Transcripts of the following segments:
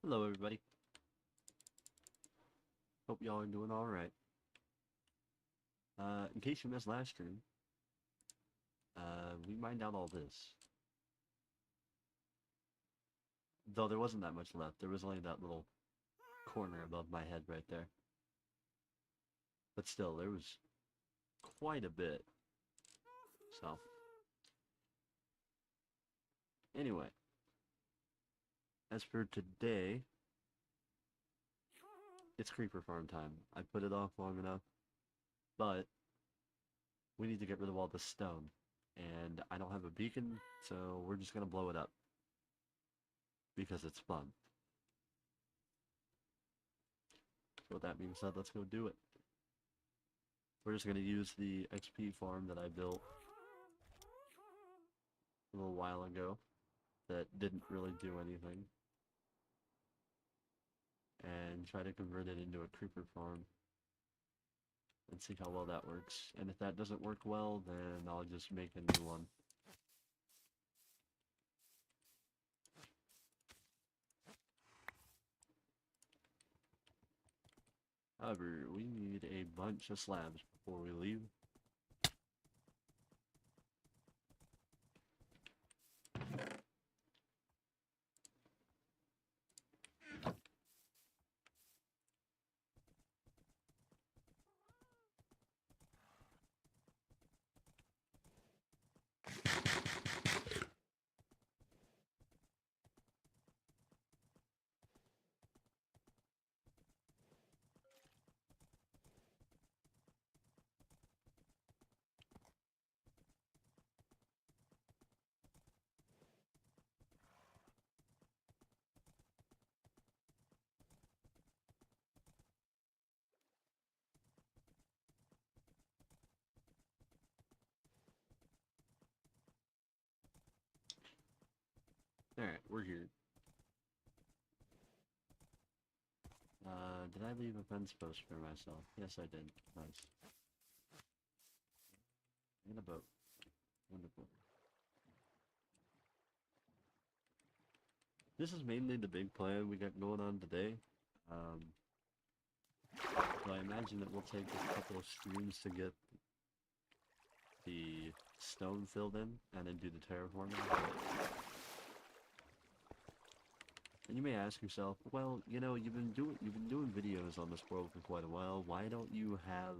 Hello everybody. Hope y'all are doing alright. In case you missed last stream, we mined out all this. Though there wasn't that much left, there was only that little corner above my head right there. But still, there was quite a bit. So, anyway, as for today, it's creeper farm time. I put it off long enough, but we need to get rid of all the stone. And I don't have a beacon, so we're just gonna blow it up. Because it's fun. So with that being said, let's go do it. We're just gonna use the XP farm that I built a little while ago that didn't really do anything. And try to convert it into a creeper farm. And see how well that works. And if that doesn't work well, then I'll just make a new one. However, we need a bunch of slabs before we leave. Alright, we're here. Did I leave a fence post for myself? Yes, I did. Nice. And a boat. Wonderful. This is mainly the big plan we got going on today. So I imagine it will take a couple of streams to get the stone filled in and then do the terraforming. And you may ask yourself, well, you know, you've been doing videos on this world for quite a while. Why don't you have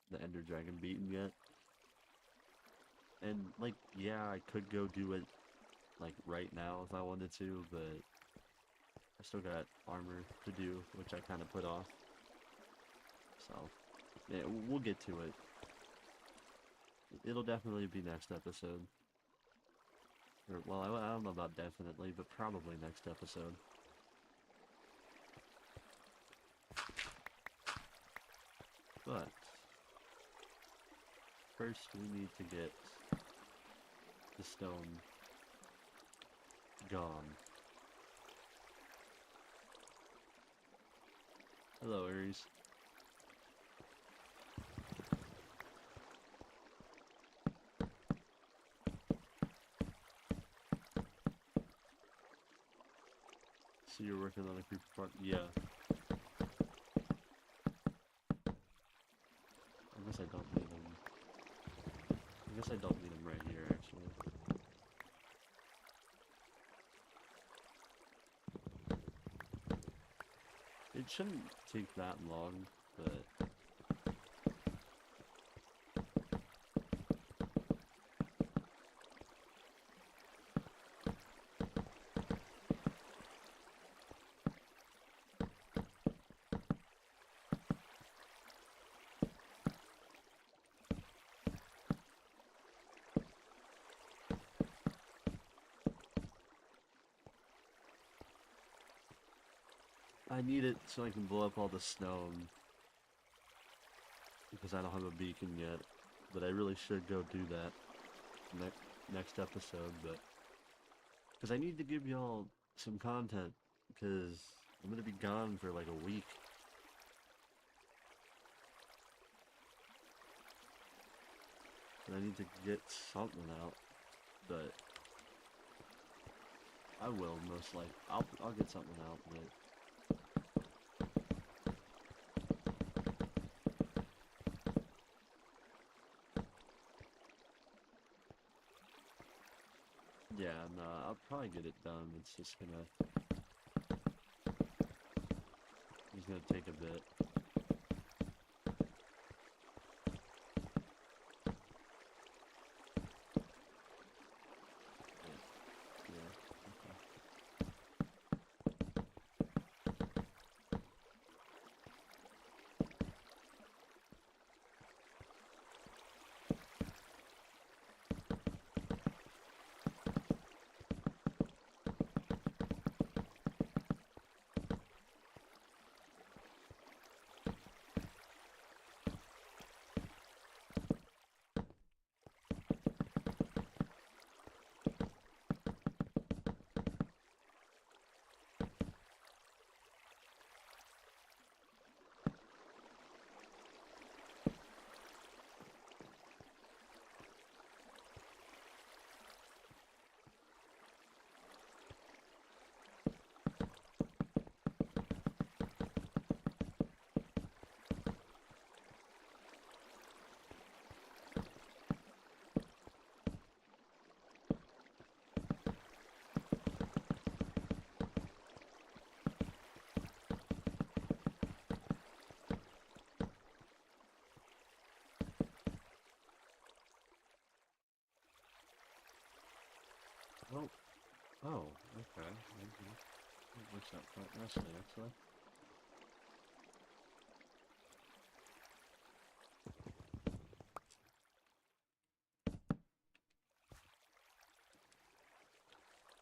the Ender Dragon beaten yet? And like, yeah, I could go do it like right now if I wanted to, but I still got armor to do, which I kind of put off. So, yeah, we'll get to it. It'll definitely be next episode. Or, well, I don't know about definitely, but probably next episode. But first we need to get the stone gone. Hello, Aries. So you're working on a creeper farm? Yeah. I guess I don't need them. I guess I don't need them right here, actually. It shouldn't take that long, but I need it so I can blow up all the stone. Because I don't have a beacon yet. But I really should go do that next episode, but because I need to give y'all some content, because I'm gonna be gone for like a week. And I need to get something out, but I will most likely. I'll get something out, but Yeah, no, I'll probably get it done. It's just gonna take a bit. Yeah. Oh, oh, okay. It works out quite nicely, actually.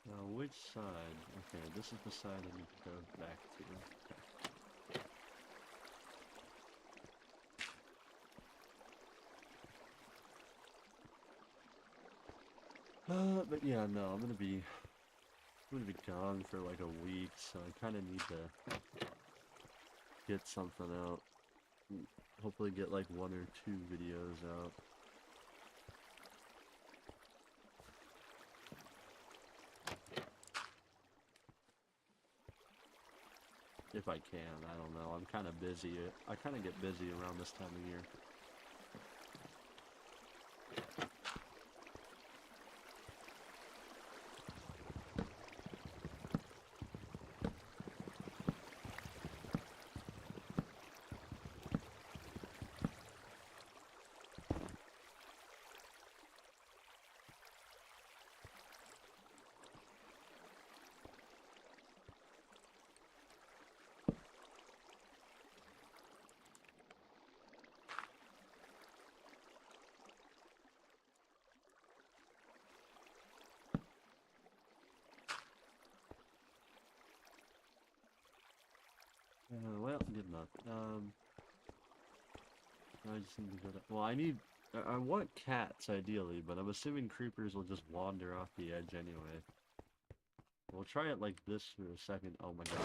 Now, which side? Okay, this is the side I need to go back to. But yeah, no, I'm gonna be gone for like a week, so I kind of need to get something out. Hopefully get like 1 or 2 videos out. If I can, I don't know. I'm kind of busy. I kind of get busy around this time of year. Well, good enough. I just need to go to. Well, I want cats ideally, but I'm assuming creepers will just wander off the edge anyway. We'll try it like this for a second. Oh my god.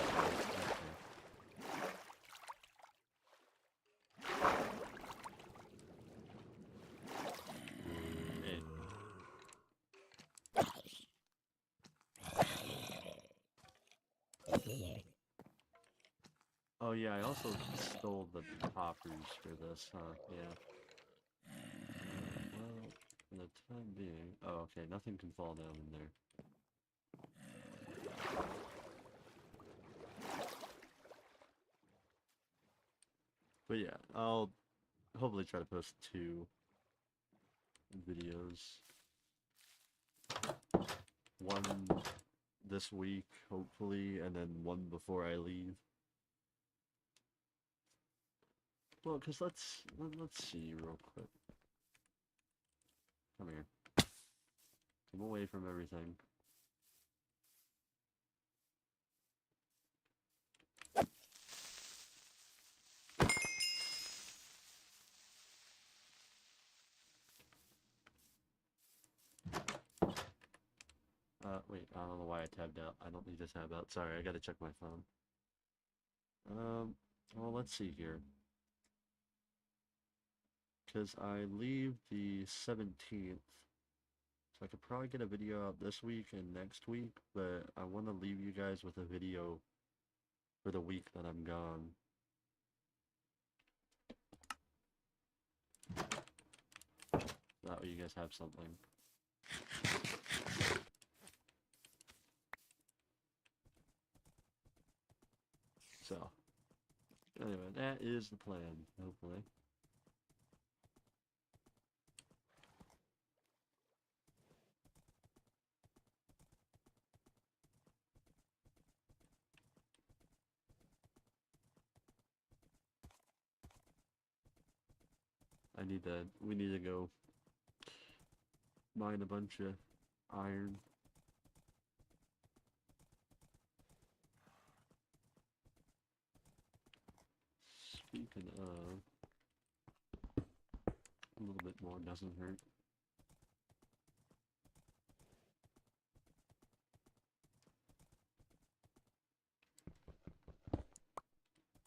Okay. Hey. Oh yeah, I also stole the poppers for this, huh? Yeah. Well, for the time being... Oh, okay, nothing can fall down in there. But yeah, I'll hopefully try to post 2 videos. One this week, hopefully, and then one before I leave. Well, because let's see real quick. Come here. Come away from everything. Wait, I don't know why I tabbed out. I don't need to tab out. Sorry, I gotta check my phone. Well, let's see here. Because I leave the 17th. So I could probably get a video out this week and next week, but I want to leave you guys with a video for the week that I'm gone. That way you guys have something. So, anyway, that is the plan, hopefully. We need to go mine a bunch of iron. Speaking of, a little bit more doesn't hurt.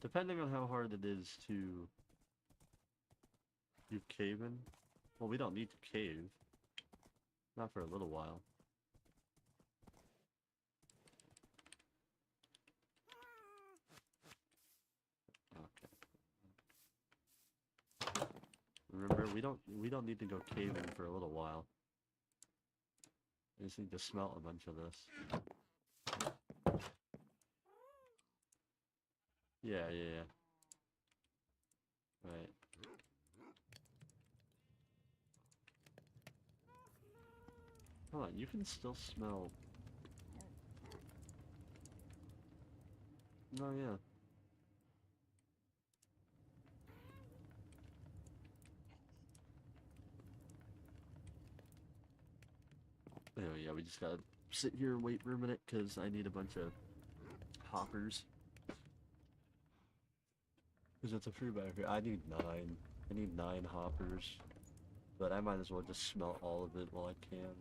Depending on how hard it is to do caving, well, we don't need to cave. Not for a little while. Okay. Remember, we don't need to go caving for a little while. I just need to smelt a bunch of this. Yeah. Right. Hold on, you can still smell. Oh, yeah. Anyway, yeah, we just gotta sit here and wait for a minute because I need a bunch of hoppers. Because it's a free back here. I need 9. I need 9 hoppers. But I might as well just smelt all of it while I can.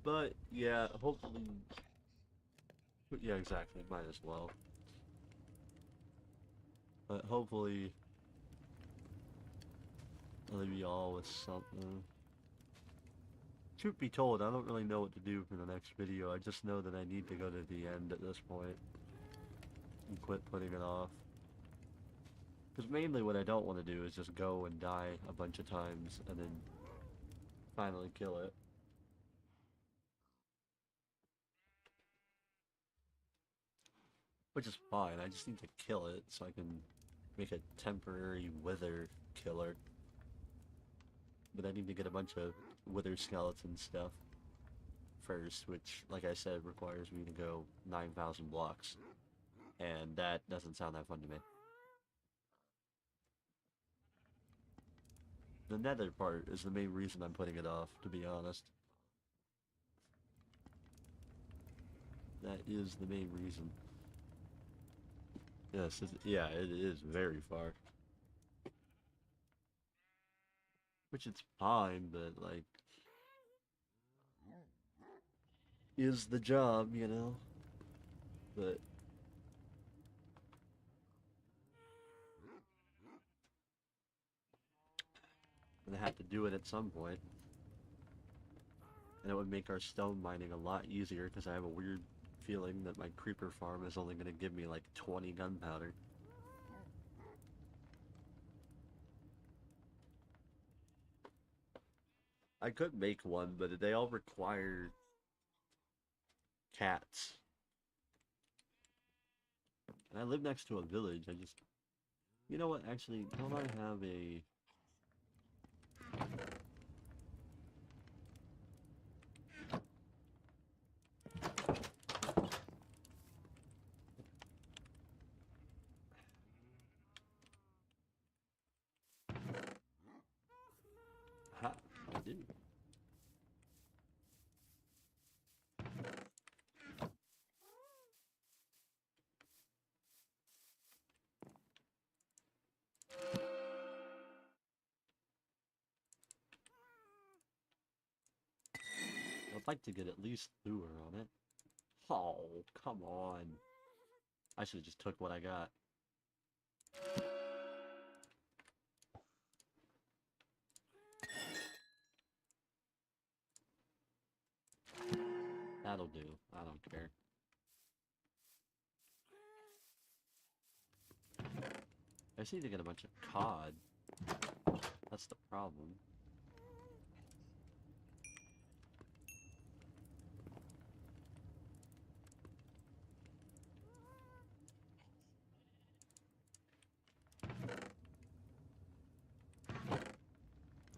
But, yeah, hopefully... Yeah, exactly. Might as well. But hopefully... I'll leave y'all with something. Truth be told, I don't really know what to do for the next video. I just know that I need to go to the end at this point. And quit putting it off. Because mainly what I don't want to do is just go and die a bunch of times and then finally kill it. Which is fine, I just need to kill it so I can make a temporary wither killer. But I need to get a bunch of wither skeleton stuff first, which, like I said, requires me to go 9,000 blocks. And that doesn't sound that fun to me. The nether part is the main reason I'm putting it off, to be honest. That is the main reason. Yes, yeah, it is very far. Which it's fine, but like... is the job, you know? But... and I have to do it at some point. And it would make our stone mining a lot easier, because I have a weird feeling that my creeper farm is only going to give me like 20 gunpowder. I could make one, but they all require cats. And I live next to a village, I just... You know what, actually, don't I have a... Ha! I do. I'd like to get at least lure on it. Oh, come on. I should have just took what I got. That'll do. I don't care. I just need to get a bunch of cod. That's the problem.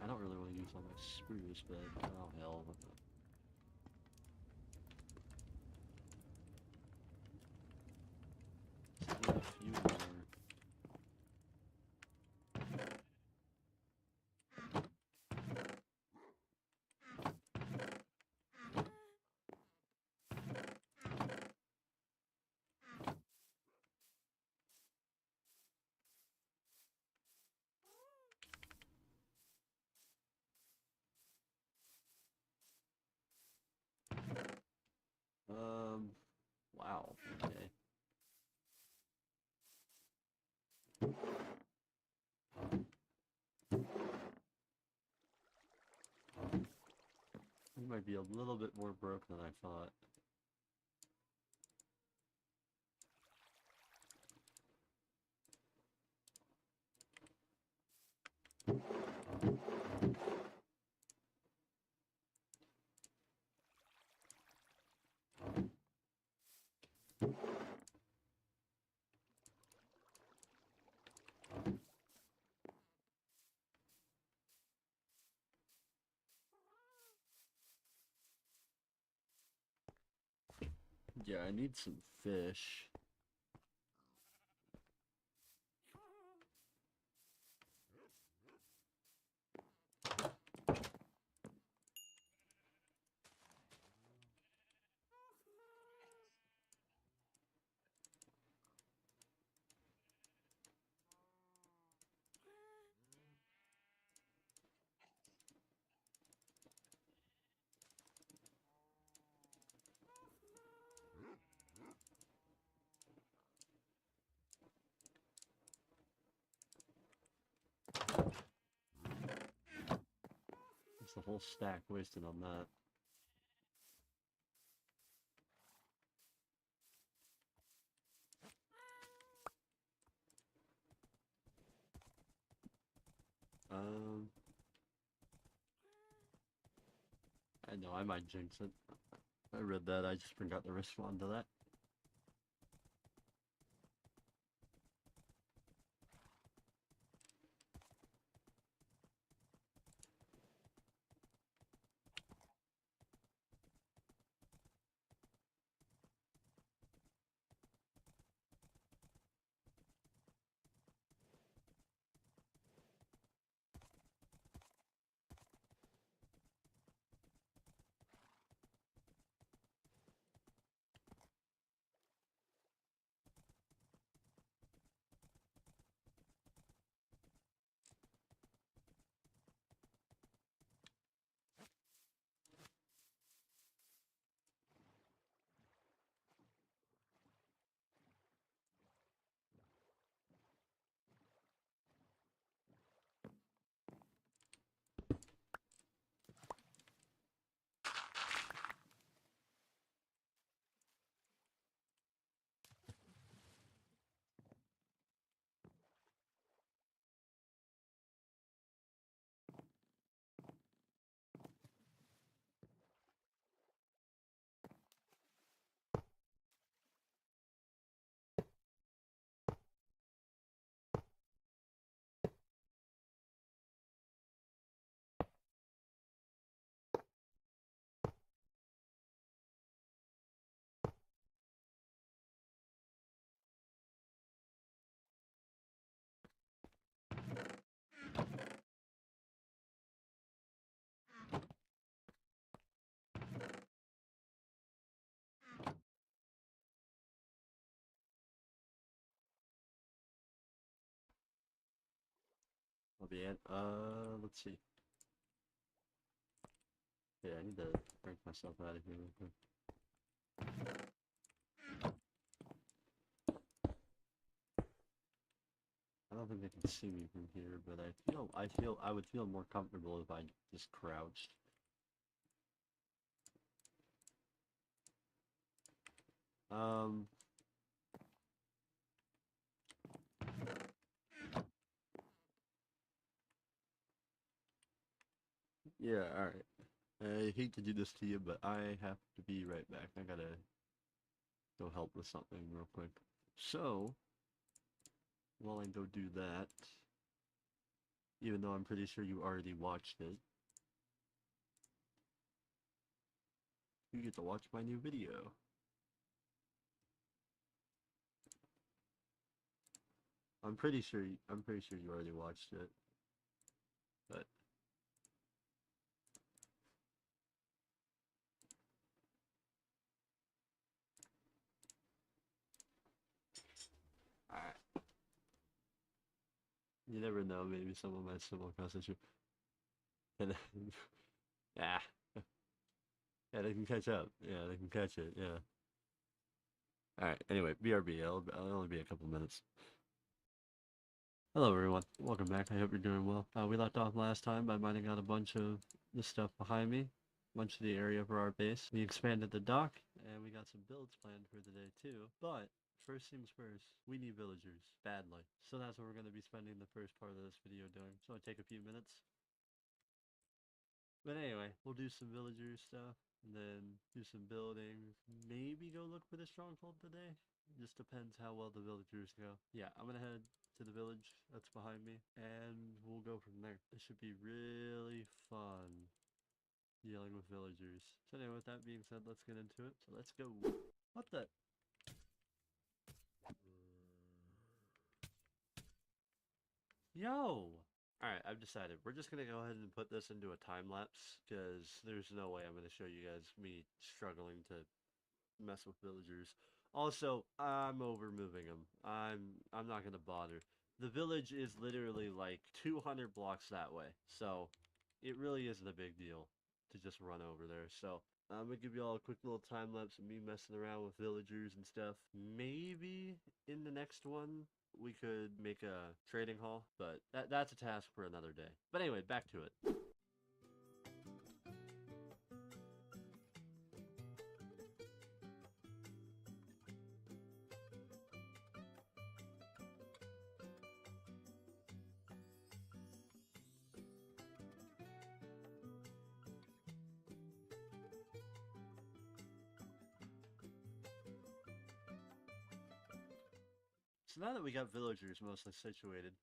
I don't really want to use all my spruce, but oh hell. Just need a few more. Wow, okay. He might be a little bit more broke than I thought. Yeah, I need some fish. It's the whole stack wasted on that. Um, I know I might jinx it. I read that, I just forgot to respond to that. I'll be in, let's see. Yeah, I need to break myself out of here real quick. I don't think they can see me from here, but I would feel more comfortable if I just crouched. Um, Yeah, alright. I hate to do this to you, but I have to be right back. I gotta go help with something real quick. So, while I go do that, even though I'm pretty sure you already watched it, you get to watch my new video. I'm pretty sure you already watched it, but alright. You never know, maybe someone might stumble across this. And yeah, yeah, they can catch up. Yeah, they can catch it. Yeah. All right. Anyway, BRB. I'll only be a couple minutes. Hello, everyone. Welcome back. I hope you're doing well. We left off last time by mining out a bunch of the stuff behind me, a bunch of the area for our base. We expanded the dock, and we got some builds planned for today too. But first things first, we need villagers badly. So that's what we're going to be spending the first part of this video doing. So it'll take a few minutes. But anyway, we'll do some villager stuff, and then do some building. Maybe go look for the stronghold today. Just depends how well the villagers go. Yeah, I'm gonna head to the village that's behind me, and we'll go from there. It should be really fun dealing with villagers. So anyway, with that being said, let's get into it. So let's go. What the? Yo! Alright, I've decided. We're just gonna go ahead and put this into a time lapse, because there's no way I'm gonna show you guys me struggling to mess with villagers. Also, I'm over moving them. I'm not gonna bother. The village is literally like 200 blocks that way, so it really isn't a big deal to just run over there. So I'm gonna give you all a quick little time lapse of me messing around with villagers and stuff. Maybe in the next one we could make a trading hall, but that's a task for another day. But anyway, back to it. So now that we got villagers mostly situated,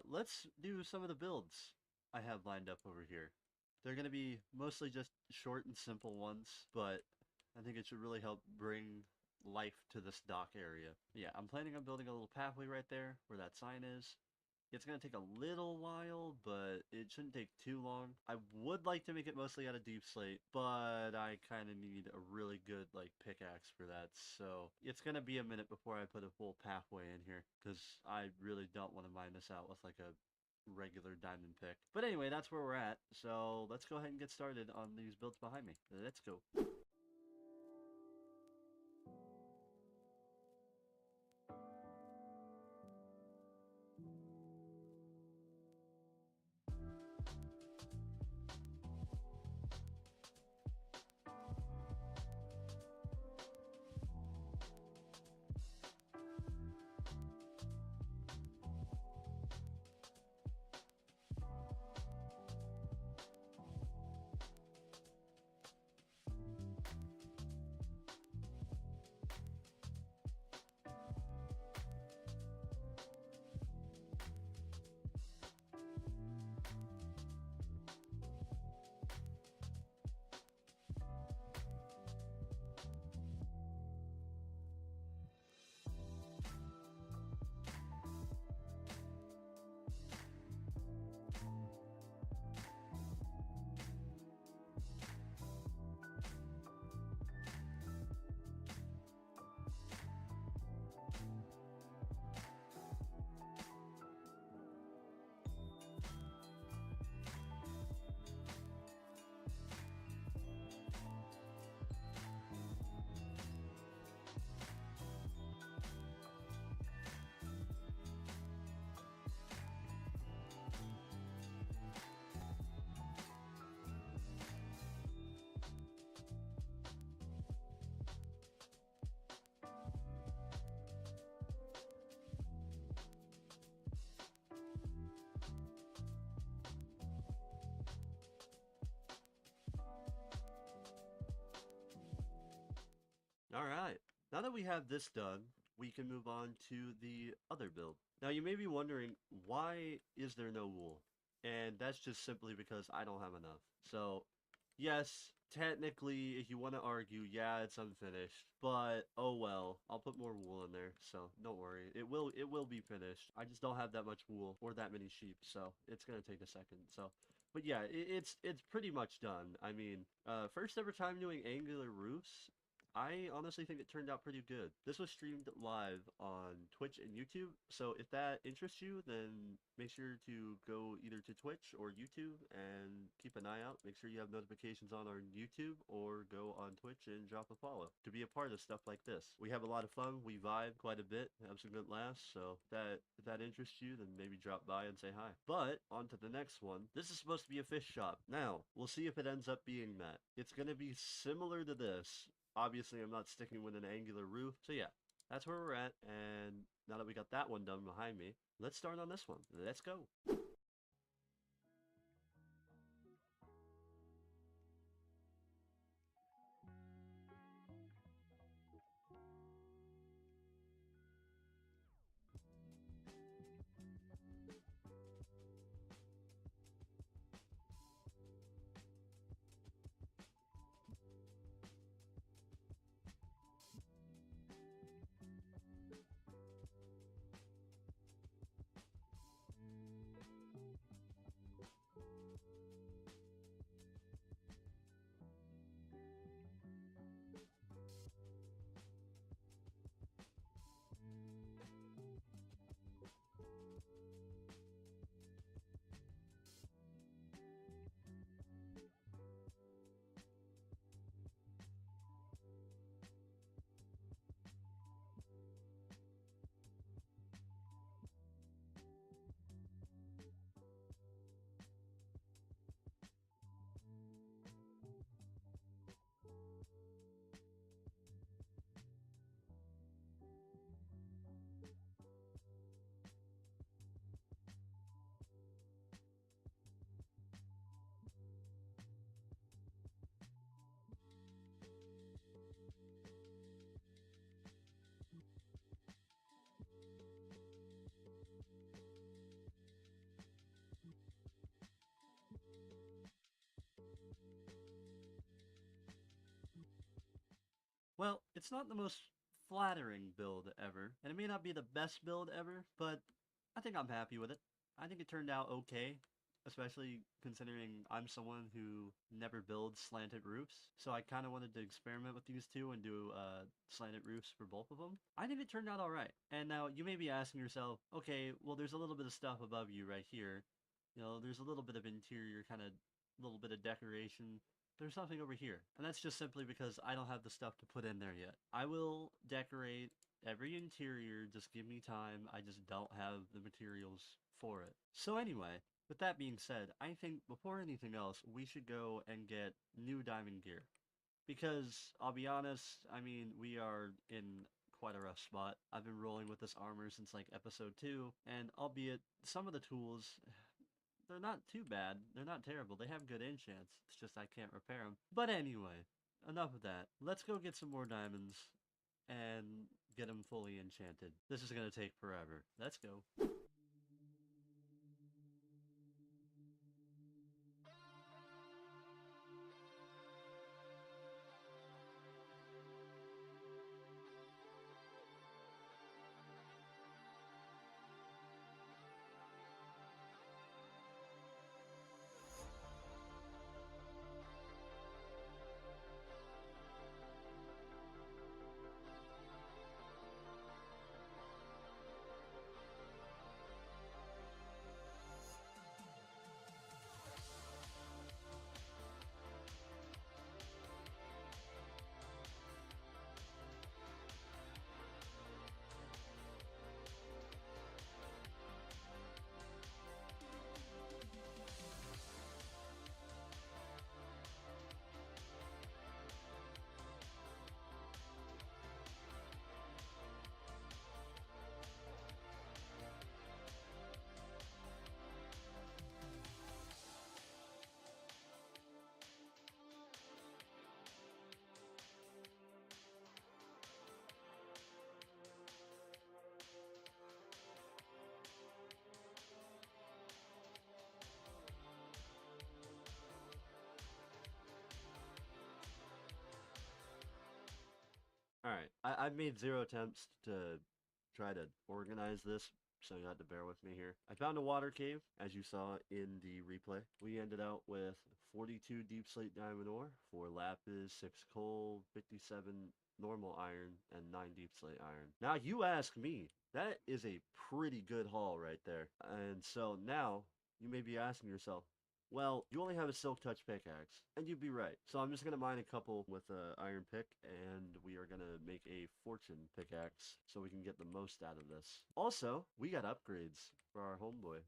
let's do some of the builds I have lined up over here. They're going to be mostly just short and simple ones, but I think it should really help bring life to this dock area. Yeah, I'm planning on building a little pathway right there where that sign is. It's going to take a little while, but it shouldn't take too long. I would like to make it mostly out of deep slate, but I kind of need a really good like pickaxe for that. So it's going to be a minute before I put a full pathway in here, because I really don't want to mine this out with like a regular diamond pick. But anyway, that's where we're at. So let's go ahead and get started on these builds behind me. Let's go. Now that we have this done, we can move on to the other build. Now you may be wondering, why is there no wool? And that's just simply because I don't have enough. So, yes, technically, if you want to argue, yeah, it's unfinished, but oh well, I'll put more wool in there, so don't worry. It will be finished. I just don't have that much wool or that many sheep, so it's gonna take a second. So, but yeah, it's pretty much done. I mean, first ever time doing angular roofs, I honestly think it turned out pretty good. This was streamed live on Twitch and YouTube, so if that interests you, then make sure to go either to Twitch or YouTube and keep an eye out. Make sure you have notifications on our YouTube or go on Twitch and drop a follow to be a part of stuff like this. We have a lot of fun, we vibe quite a bit, have some good laughs, so if that interests you, then maybe drop by and say hi. But on to the next one. This is supposed to be a fish shop. Now, we'll see if it ends up being that. It's gonna be similar to this. Obviously, I'm not sticking with an angular roof. So yeah, that's where we're at. And now that we got that one done behind me, let's start on this one. Let's go. Well, it's not the most flattering build ever, and it may not be the best build ever, but I think I'm happy with it. I think it turned out okay, especially considering I'm someone who never builds slanted roofs. So I kind of wanted to experiment with these two and do slanted roofs for both of them. I think it turned out alright. And now you may be asking yourself, okay, well, there's a little bit of stuff above you right here. You know, there's a little bit of interior kind of, little bit of decoration. There's nothing over here. And that's just simply because I don't have the stuff to put in there yet. I will decorate every interior, just give me time. I just don't have the materials for it. So anyway, with that being said, I think before anything else, we should go and get new diamond gear. Because I'll be honest, I mean, we are in quite a rough spot. I've been rolling with this armor since like episode 2, and albeit some of the tools, they're not too bad. They're not terrible. They have good enchants. It's just I can't repair them. But anyway, enough of that. Let's go get some more diamonds and get them fully enchanted. This is gonna take forever. Let's go. Alright, I've made 0 attempts to try to organize this, so you have to bear with me here. I found a water cave, as you saw in the replay. We ended out with 42 deep slate diamond ore, 4 lapis, 6 coal, 57 normal iron, and 9 deep slate iron. Now you ask me, that is a pretty good haul right there. And so now, you may be asking yourself, well, you only have a silk touch pickaxe, and you'd be right. So I'm just gonna mine a couple with an iron pick, and we are gonna make a fortune pickaxe so we can get the most out of this. Also, we got upgrades for our homeboy.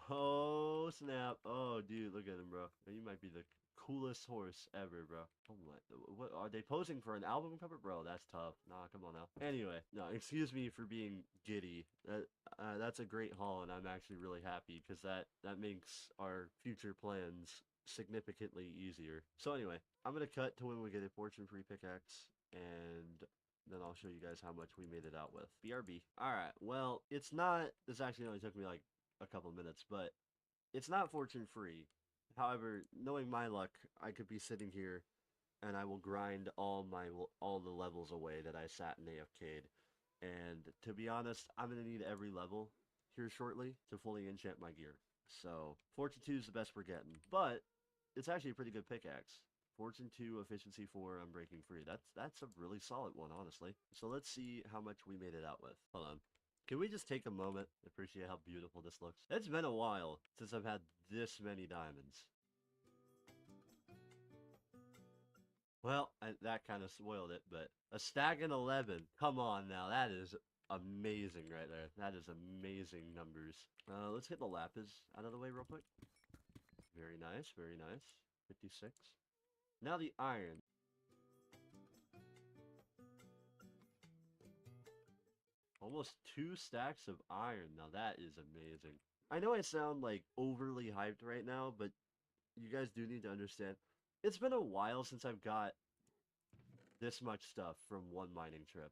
Oh snap! Oh dude, look at him, bro. You might be the coolest horse ever, bro. Oh my, what are they posing for an album cover, bro? That's tough. Nah, come on now. Anyway, no, excuse me for being giddy. That's a great haul, and I'm actually really happy because that makes our future plans significantly easier. So anyway, I'm gonna cut to when we get a fortune free pickaxe, and then I'll show you guys how much we made it out with. BRB. Alright, well, it's not, this actually only took me like a couple minutes, but it's not fortune free. However, knowing my luck, I could be sitting here and I will grind all the levels away that I sat in AFK'd. And to be honest, I'm gonna need every level here shortly to fully enchant my gear. So Fortune 2 is the best we're getting, but it's actually a pretty good pickaxe. Fortune 2, Efficiency 4, Unbreaking Free. That's a really solid one, honestly. So let's see how much we made it out with. Hold on. Can we just take a moment to appreciate how beautiful this looks? It's been a while since I've had this many diamonds. Well, that kind of spoiled it, but a stack and 11. Come on now, that is amazing right there. That is amazing numbers. Let's get the lapis out of the way real quick. Very nice, very nice. 56. Now the iron. Almost 2 stacks of iron. Now that is amazing. I know I sound like overly hyped right now, but you guys do need to understand. It's been a while since I've got this much stuff from one mining trip.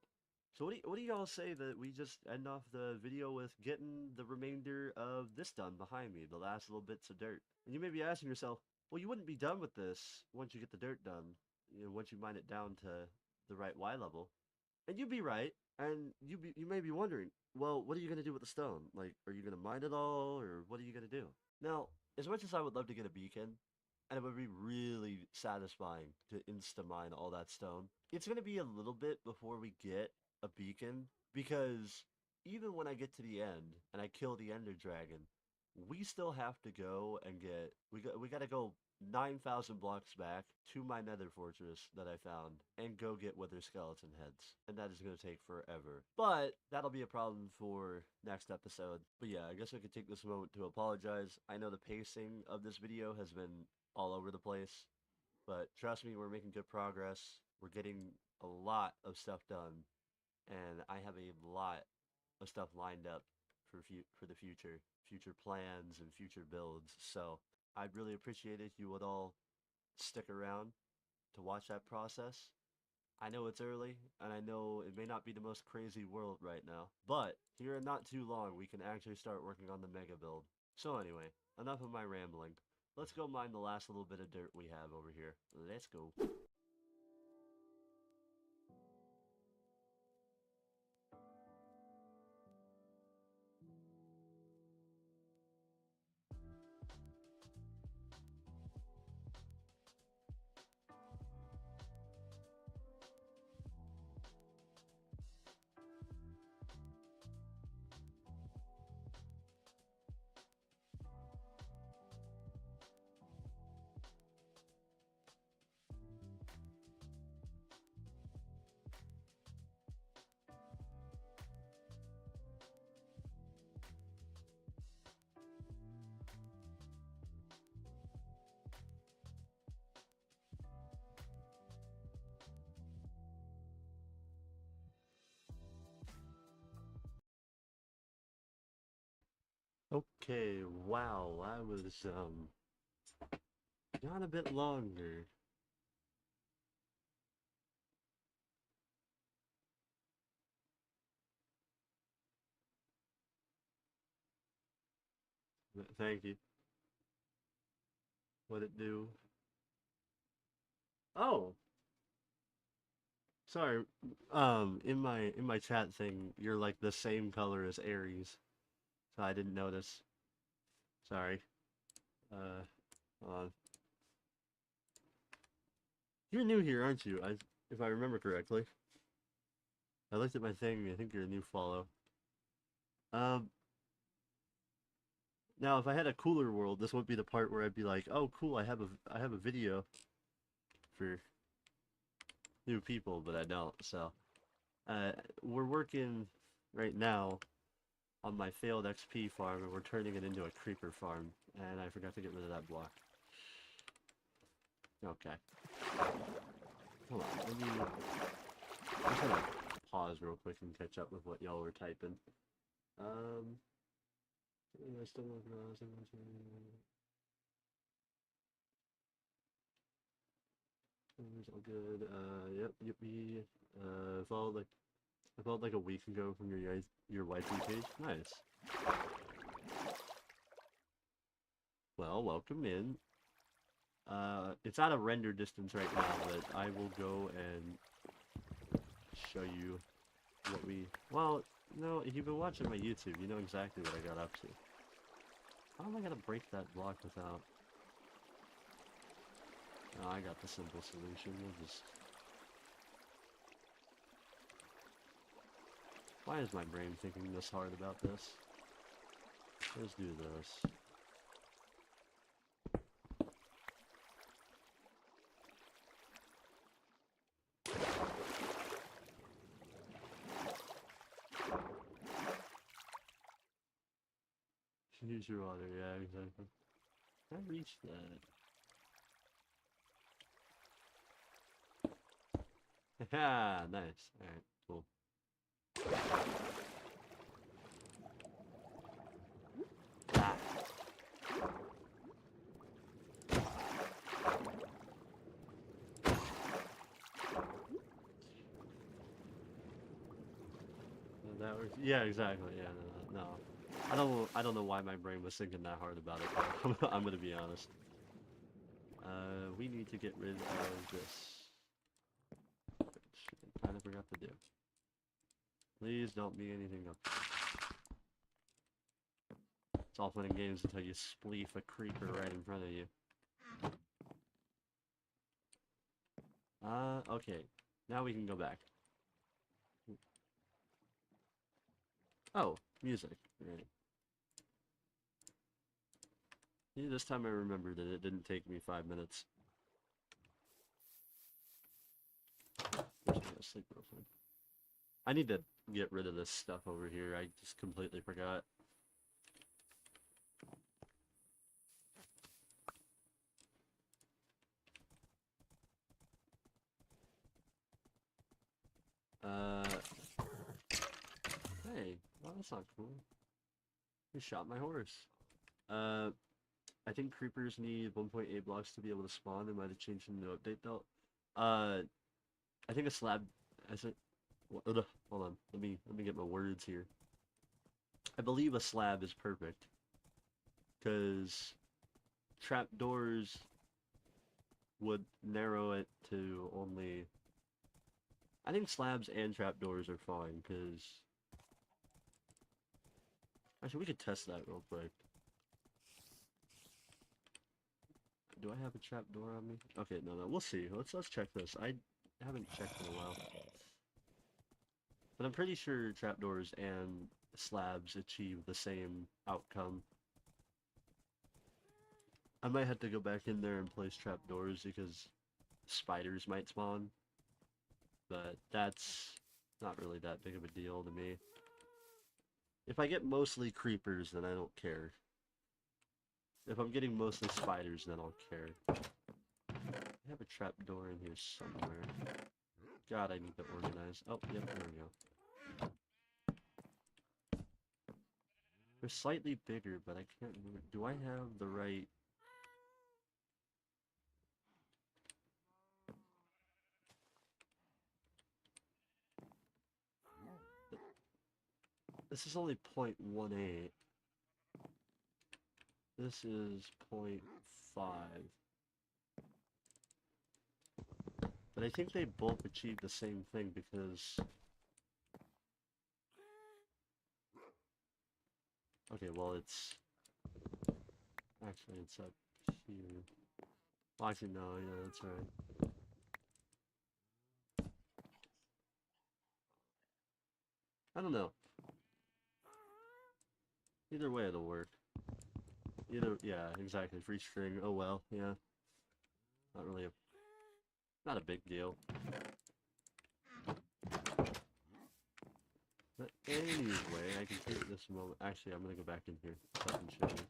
So what do y'all say that we just end off the video with getting the remainder of this done behind me, the last little bits of dirt? And you may be asking yourself, well, you wouldn't be done with this once you get the dirt done, you know, once you mine it down to the right Y level. And you'd be right, and you may be wondering, well, what are you gonna do with the stone? Like, are you gonna mine it all, or what are you gonna do? Now, as much as I would love to get a beacon, and it would be really satisfying to insta-mine all that stone, it's going to be a little bit before we get a beacon, because even when I get to the end and I kill the ender dragon, we still have to go and we got to go 9,000 blocks back to my nether fortress that I found and go get wither skeleton heads. And that is going to take forever. But that'll be a problem for next episode. But yeah, I guess I could take this moment to apologize. I know the pacing of this video has been all over the place, but trust me, we're making good progress. We're getting a lot of stuff done, and I have a lot of stuff lined up for the future plans and future builds. So I'd really appreciate it if you would all stick around to watch that process. I know it's early, and I know it may not be the most crazy world right now, but here in not too long, we can actually start working on the mega build. So anyway, enough of my rambling. Let's go mine the last little bit of dirt we have over here. Let's go. Okay, wow, I was gone a bit longer. Thank you. What it do? Oh, Sorry, in my chat thing, you're like the same color as Aries, so I didn't notice. Sorry. Hold on. You're new here, aren't you? If I remember correctly. I looked at my thing. I think you're a new follow. Um, Now if I had a cooler world, this would be the part where I'd be like, "Oh, cool! I have a video for new people," but I don't. So, we're working right now on my failed XP farm, and we're turning it into a creeper farm. And I forgot to get rid of that block. Okay. Hold on. Let me just gonna pause real quick and catch up with what y'all were typing. I still don't know. It's all good. Yep, yippee. I followed like a week ago from your YT page. Nice. Well, welcome in. It's out of render distance right now, but I will go and show you what we... Well, no, if you've been watching my YouTube, you know exactly what I got up to. How am I gonna break that block without... Oh, I got the simple solution. We'll just... Why is my brain thinking this hard about this? Let's do this. Use your water, yeah, exactly. I reached that. Haha, nice. Alright, cool. Ah. That works. Yeah, exactly. Yeah, no. I don't know why my brain was thinking that hard about it. I'm gonna be honest. We need to get rid of this. Which I kind of forgot to do. Please don't be anything else. It's all fun and games until you spleef a creeper right in front of you. Okay. Now we can go back. Oh, music. Right. Yeah, this time I remembered that it didn't take me 5 minutes. Sleep real quick. I need to get rid of this stuff over here. I just completely forgot. Hey, well, that's not cool. You shot my horse. I think creepers need 1.8 blocks to be able to spawn. They might have changed in the update though. I think a slab. I said, hold on. Let me get my words here. I believe a slab is perfect, because trapdoors would narrow it to only. I think slabs and trapdoors are fine, because... Actually, we could test that real quick. Do I have a trapdoor on me? Okay, no, we'll see. Let's check this. I haven't checked in a while. But I'm pretty sure trapdoors and slabs achieve the same outcome. I might have to go back in there and place trapdoors because spiders might spawn. But that's not really that big of a deal to me. If I get mostly creepers, then I don't care. If I'm getting mostly spiders, then I'll care. I have a trapdoor in here somewhere. God, I need to organize. Oh, yep, there we go. They're slightly bigger, but I can't remember. Do I have the right... This is only 0.18. This is 0.5. But I think they both achieve the same thing because... Okay, well it's... Actually, it's up here. Well, actually, no, yeah, that's right. I don't know. Either way it'll work. Either, yeah, exactly. Free string, oh well, yeah. Not really a... Not a big deal. But anyway, I can take this moment. Actually, I'm gonna go back in here so I can show you.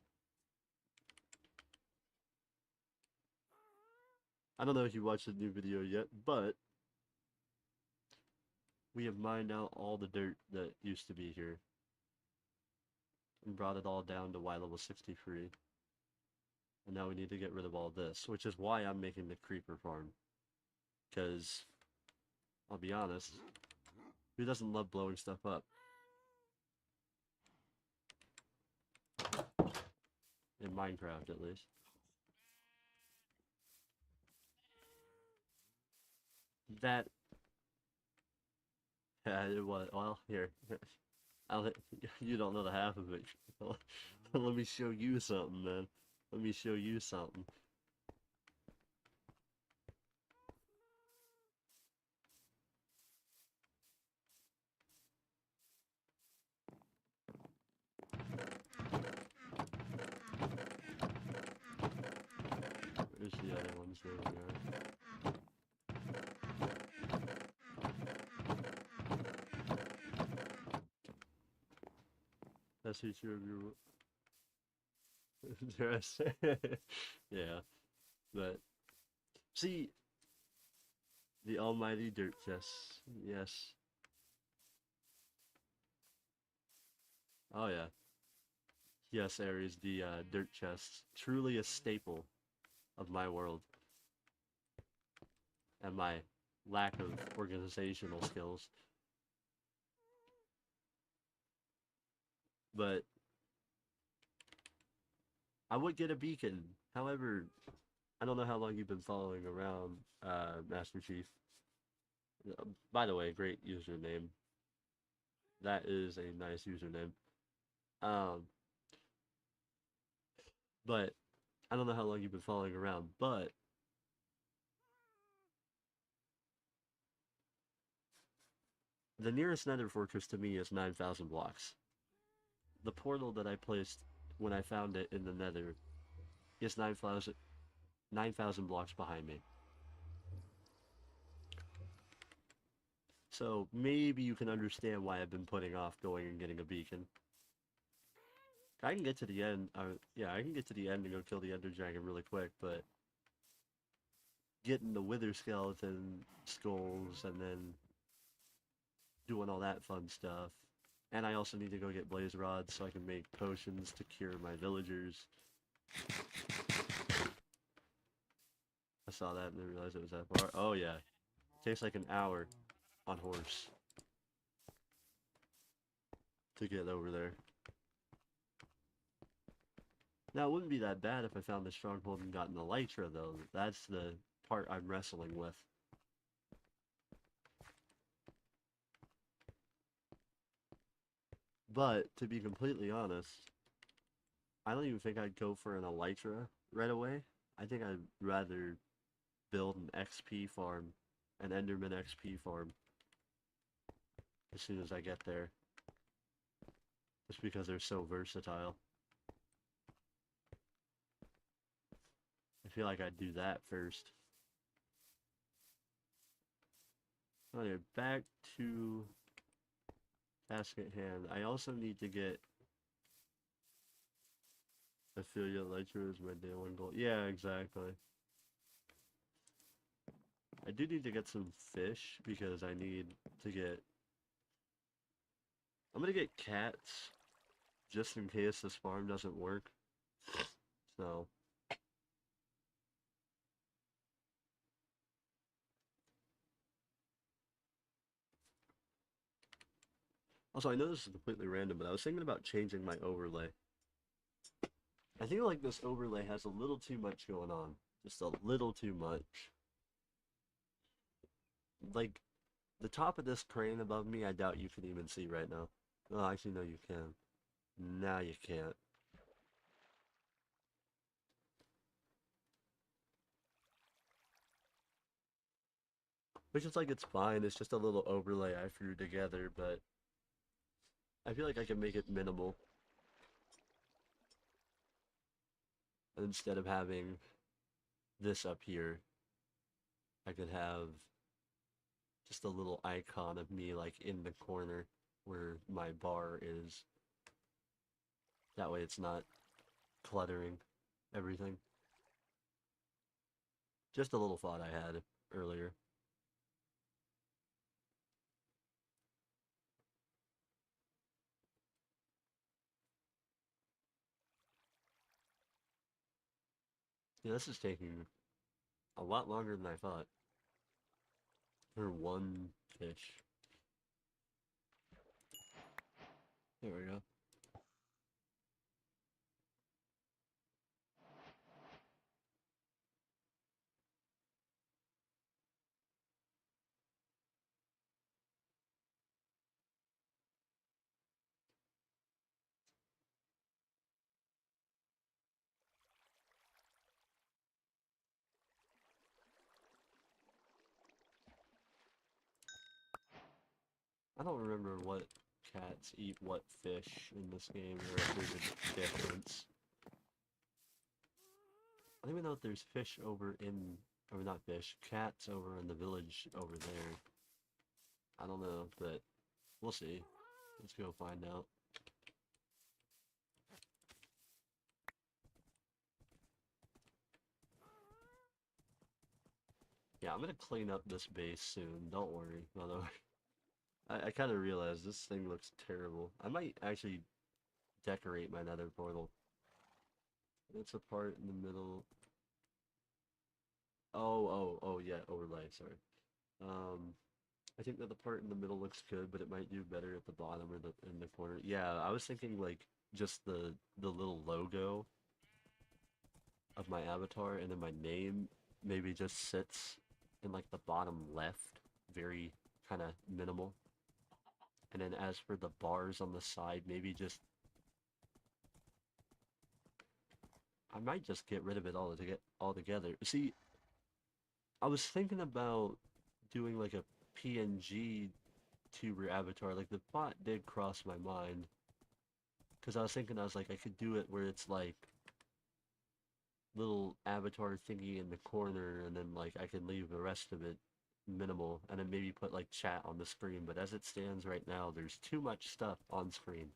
I don't know if you watched the new video yet, but we have mined out all the dirt that used to be here and brought it all down to Y level 63. And now we need to get rid of all this, which is why I'm making the creeper farm. Because, I'll be honest, who doesn't love blowing stuff up? In Minecraft, at least. That... Yeah, it was... Well, here. You don't know the half of it. Let me show you something, man. Let me show you something. Where's the other ones? There we are. That's who two of your... dress. Yeah, but... See, the almighty dirt chest. Yes. Oh yeah. Yes, Aries, the dirt chest. Truly a staple of my world. And my lack of organizational skills. But I would get a beacon. However, I don't know how long you've been following around Master Chief. By the way, great username. That is a nice username. Um, but I don't know how long you've been following around, but the nearest nether fortress to me is 9,000 blocks. The portal that I placed when I found it in the nether is 9,000 blocks behind me. So maybe you can understand why I've been putting off going and getting a beacon. I can get to the end, yeah, I can get to the end and go kill the Ender Dragon really quick, but getting the Wither Skeleton skulls and then doing all that fun stuff. And I also need to go get blaze rods so I can make potions to cure my villagers. I saw that and didn't realize it was that far. Oh yeah. Takes like an hour on horse to get over there. Now it wouldn't be that bad if I found the stronghold and gotten the Elytra though. That's the part I'm wrestling with. But, to be completely honest, I don't even think I'd go for an Elytra right away. I think I'd rather build an XP farm, an Enderman XP farm, as soon as I get there. Just because they're so versatile. I feel like I'd do that first. Okay, back to task at hand. I also need to get affiliate Elytra as my day one goal. Yeah, exactly. I do need to get some fish because I need to get... I'm gonna get cats just in case this farm doesn't work. So... Also, I know this is completely random, but I was thinking about changing my overlay. I feel like this overlay has a little too much going on. Just a little too much. like the top of this crane above me, I doubt you can even see right now. Oh, actually, no, you can. Now you can't. Which is like it's fine. It's just a little overlay I threw together, but I feel like I can make it minimal instead of having this up here. I could have just a little icon of me like in the corner where my bar is. That way it's not cluttering everything. Just a little thought I had earlier. Yeah, this is taking a lot longer than I thought. For one fish. There we go. I don't remember what cats eat what fish in this game, or if there's a difference. I don't even know if there's fish over in, or not fish, cats over in the village over there. I don't know, but we'll see. Let's go find out. Yeah, I'm gonna clean up this base soon. Don't worry, by the way. I kind of realized this thing looks terrible. I might actually decorate my nether portal. It's a part in the middle. Oh, yeah, overlay, sorry. Um, I think that the part in the middle looks good, but it might do better at the bottom or the in the corner. Yeah, I was thinking like just the little logo of my avatar and then my name maybe just sits in like the bottom left, very kind of minimal. And then as for the bars on the side, maybe just I might just get rid of it altogether. See, I was thinking about doing like a PNG tuber avatar. Like the thought did cross my mind because I was thinking I was like I could do it where it's like little avatar thingy in the corner, and then like I can leave the rest of it minimal, and then maybe put like chat on the screen. But as it stands right now, there's too much stuff on screen.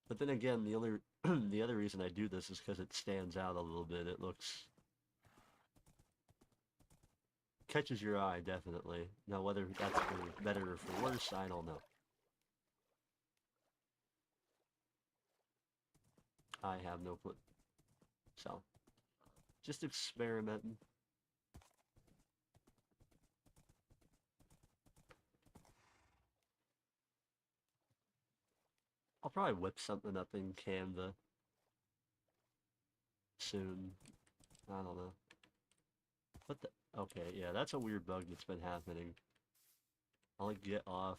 But then again, the other the other reason I do this is because it stands out a little bit. It looks catches your eye definitely. Now whether that's for better or for worse, I don't know. I have no clue. So just experimenting. I'll probably whip something up in Canva soon. I don't know. What the? Okay, yeah, that's a weird bug that's been happening. I'll like get off,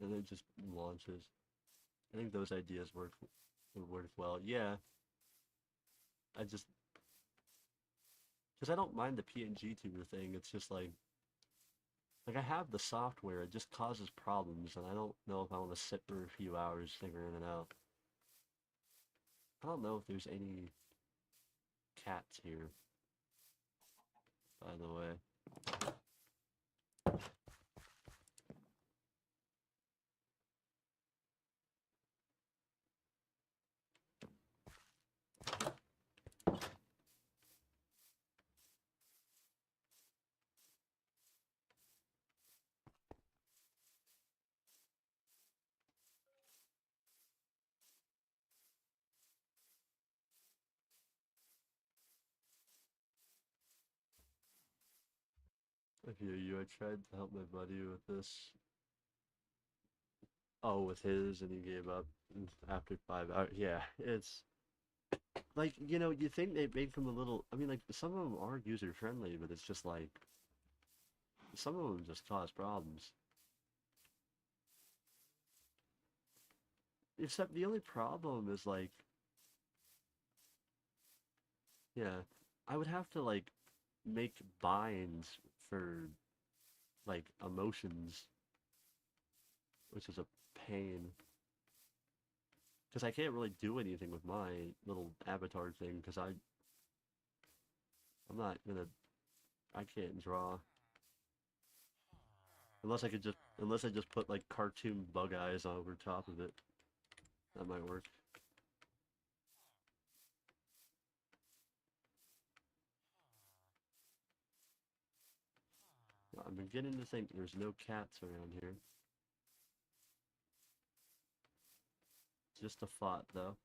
and it just launches. I think those ideas would work well. Yeah, I just because I don't mind the PNG tuber thing. It's just like I have the software. It just causes problems, and I don't know if I want to sit for a few hours figuring it out. I don't know if there's any cats here, by the way. I feel you. I tried to help my buddy with this. Oh, with his, and he gave up after 5 hours. Yeah, it's Like, you know, you think they make them a little, I mean, like, some of them are user-friendly, but it's just like, some of them just cause problems. Except the only problem is, like, yeah, I would have to, like, make binds for, like, emotions, which is a pain. Because I can't really do anything with my little avatar thing, because I'm not gonna, I can't draw. Unless I just put, like, cartoon bug eyes over top of it. That might work. I'm beginning to think there's no cats around here. Just a thought, though.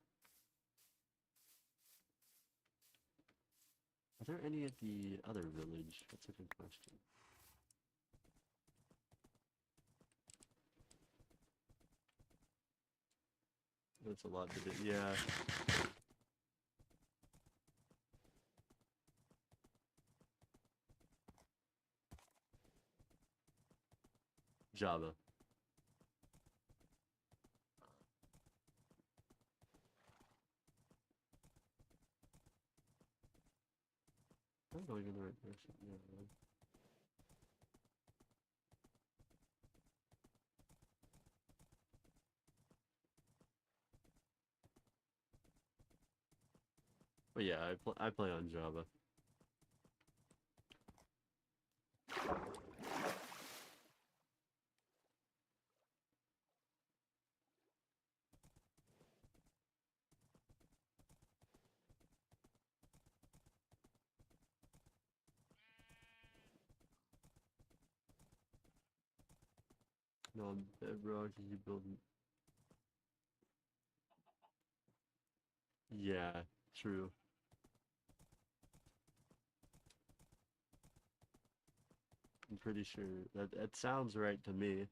Are there any at the other village? That's a good question. That's a lot to do. Yeah. Java. I'm going in the right direction. Yeah. But yeah, I play on Java. No, on Bedrock, you build. Yeah, true. I'm pretty sure that sounds right to me.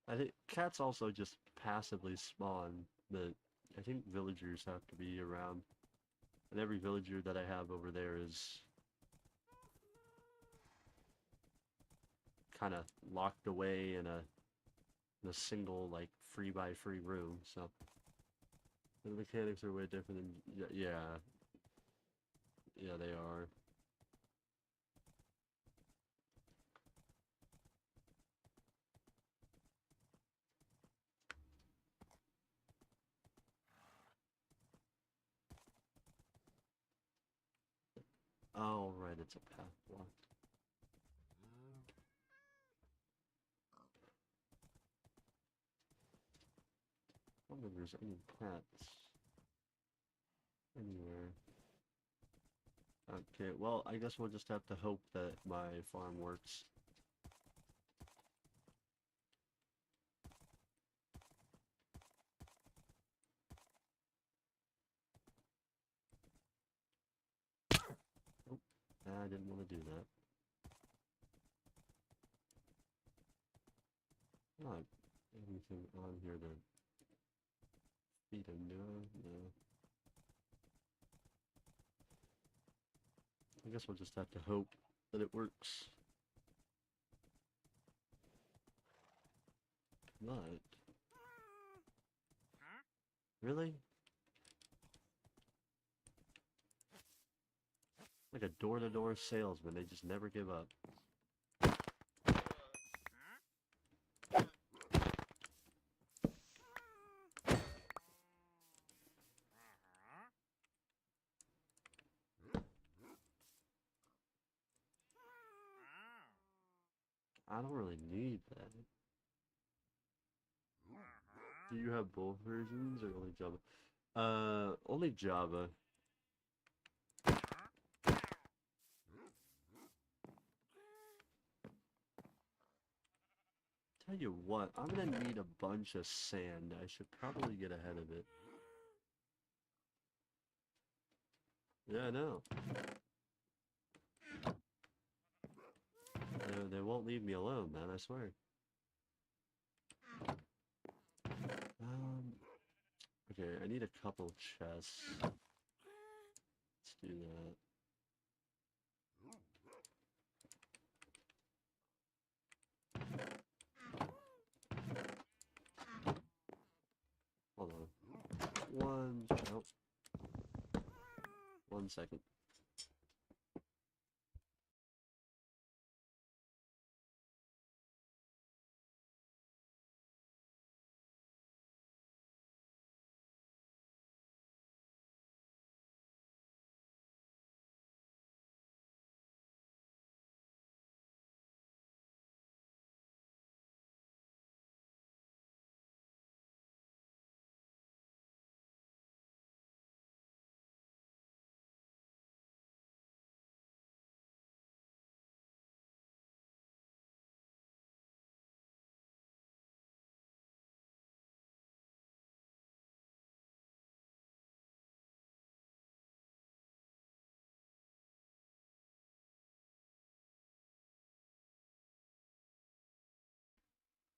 I think cats also just passively spawn, but I think villagers have to be around. And every villager that I have over there is kind of locked away in a single like free by free room. So the mechanics are way different. Than, yeah, yeah, they are. Oh right, it's a path block. I wonder if there's any cats anywhere. Okay, well, I guess we'll just have to hope that my farm works. Oh, I didn't want to do that. Not anything on here to feed him, no, no. I guess we'll just have to hope that it works. But, really? Like a door-to-door salesman, they just never give up. I don't really need that. Do you have both versions or only Java? Only Java. Tell you what, I'm gonna need a bunch of sand. I should probably get ahead of it. Yeah, I know. They won't leave me alone, man, I swear. Um, Okay, I need a couple chests. Let's do that. Hold on. Nope. 1 second.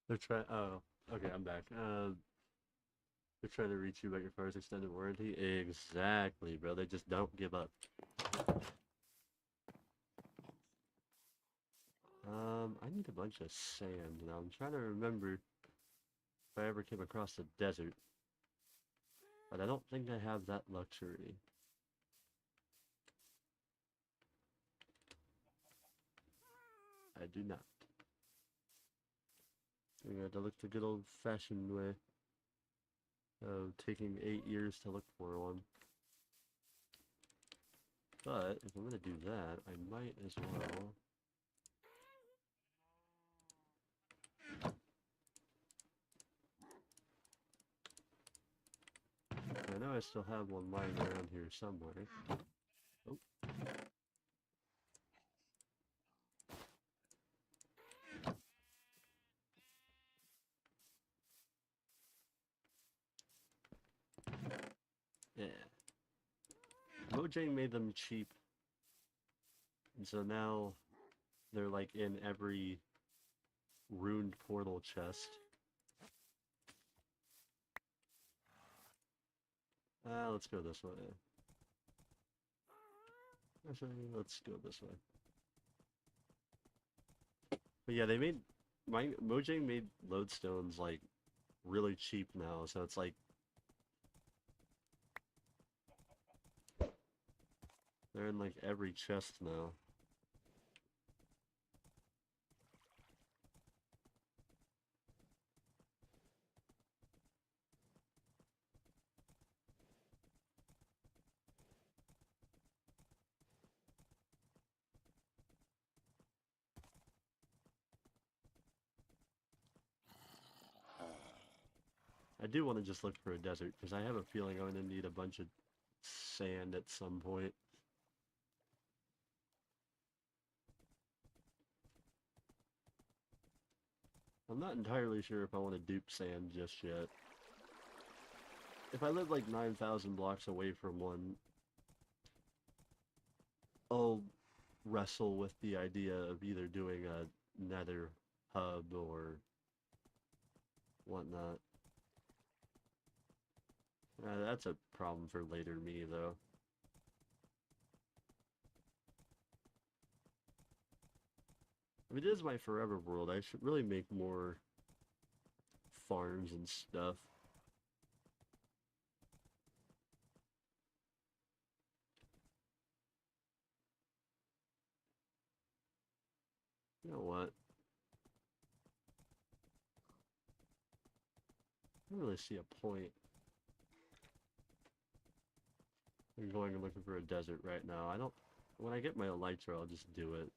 They're trying. Oh, okay, I'm back. They're trying to reach you about your car's extended warranty. Exactly, bro. They just don't give up. I need a bunch of sand. Now I'm trying to remember if I ever came across a desert, but I don't think I have that luxury. I do not. We got to look the good old-fashioned way of taking 8 years to look for one. But if I'm gonna do that, I might as well. I know I still have one lying around here somewhere. Oh. Yeah. Mojang made them cheap. And so now they're like in every ruined portal chest. Let's go this way. Actually, let's go this way. But yeah, they made Mojang made lodestones like really cheap now, so it's like they're in like every chest now. I do want to just look for a desert because I have a feeling I'm gonna need a bunch of sand at some point. I'm not entirely sure if I want to dupe sand just yet. If I live like 9,000 blocks away from one, I'll wrestle with the idea of either doing a nether hub or whatnot. That's a problem for later me, though. I mean, it is my forever world. I should really make more farms and stuff. You know what? I don't really see a point in going and looking for a desert right now. I don't... When I get my elytra, I'll just do it.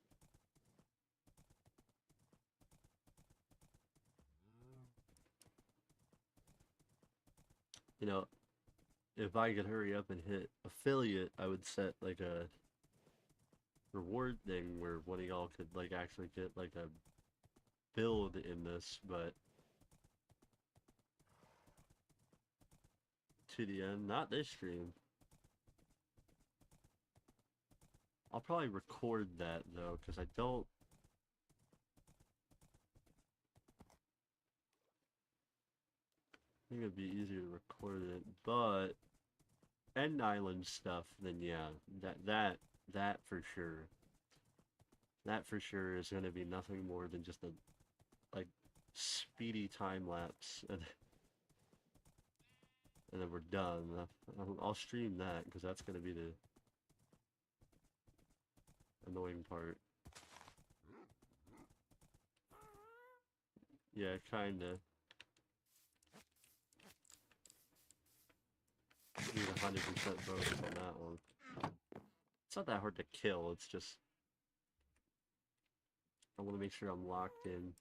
You know, if I could hurry up and hit affiliate, I would set like a reward thing where one of y'all could like actually get like a build in this, but to the end, not this stream. I'll probably record that though, because I don't... think it'd be easier to record it, but End Island stuff, then yeah, that for sure. That for sure is gonna be nothing more than just a like speedy time lapse, and then we're done. I'll stream that because that's gonna be the annoying part. Yeah, kinda. Need 100% focus on that one. It's not that hard to kill, it's just I want to make sure I'm locked in.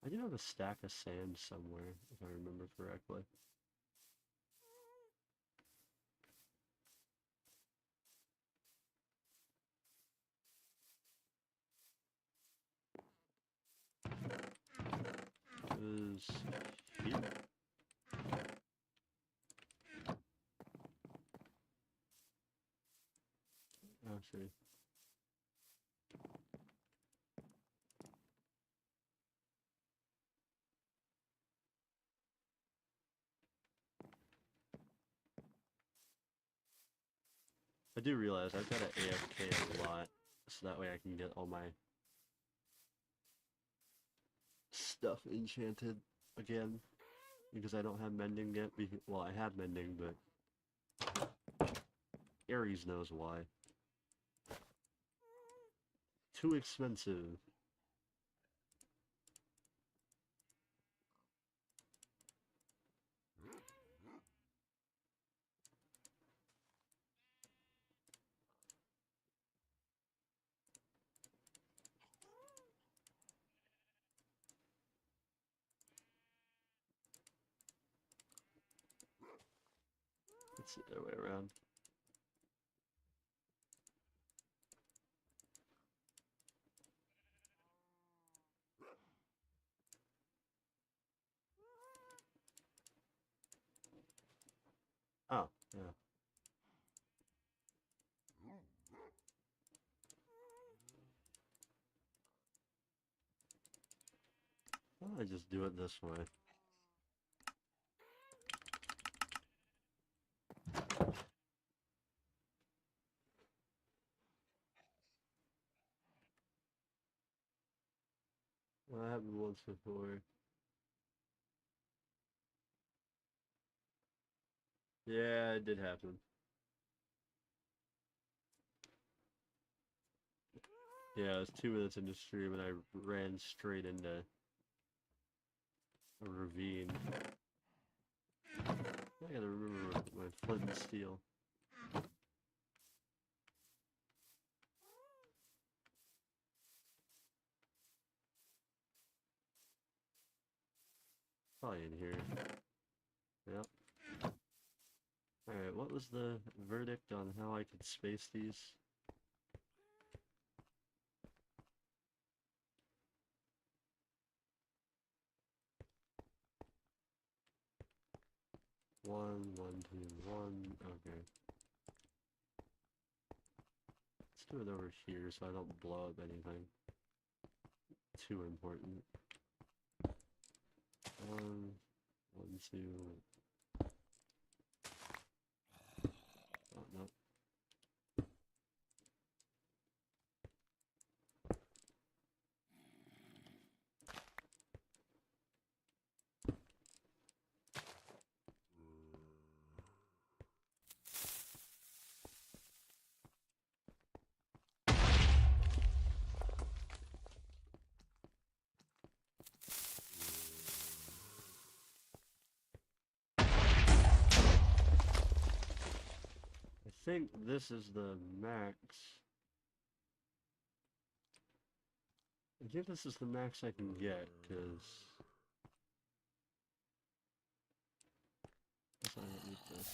I do have a stack of sand somewhere, if I remember correctly. Is here? Oh, see. I do realize I've got to AFK a lot, so that way I can get all my stuff enchanted again, because I don't have mending yet. Well, I have mending, but Ares knows why. Too expensive. It's the other way around. Oh, yeah. Why don't I just do it this way? Well, that happened once before. Yeah, it did happen. Yeah, it was 2 minutes into stream and I ran straight into a ravine. I gotta remember my flint and steel. Probably in here. Yep. Alright, what was the verdict on how I could space these? One, one, two, one. Okay. Let's do it over here so I don't blow up anything too important. One, one, two. Oh, no. I think this is the max. I think this is the max I can get, because... I don't need this.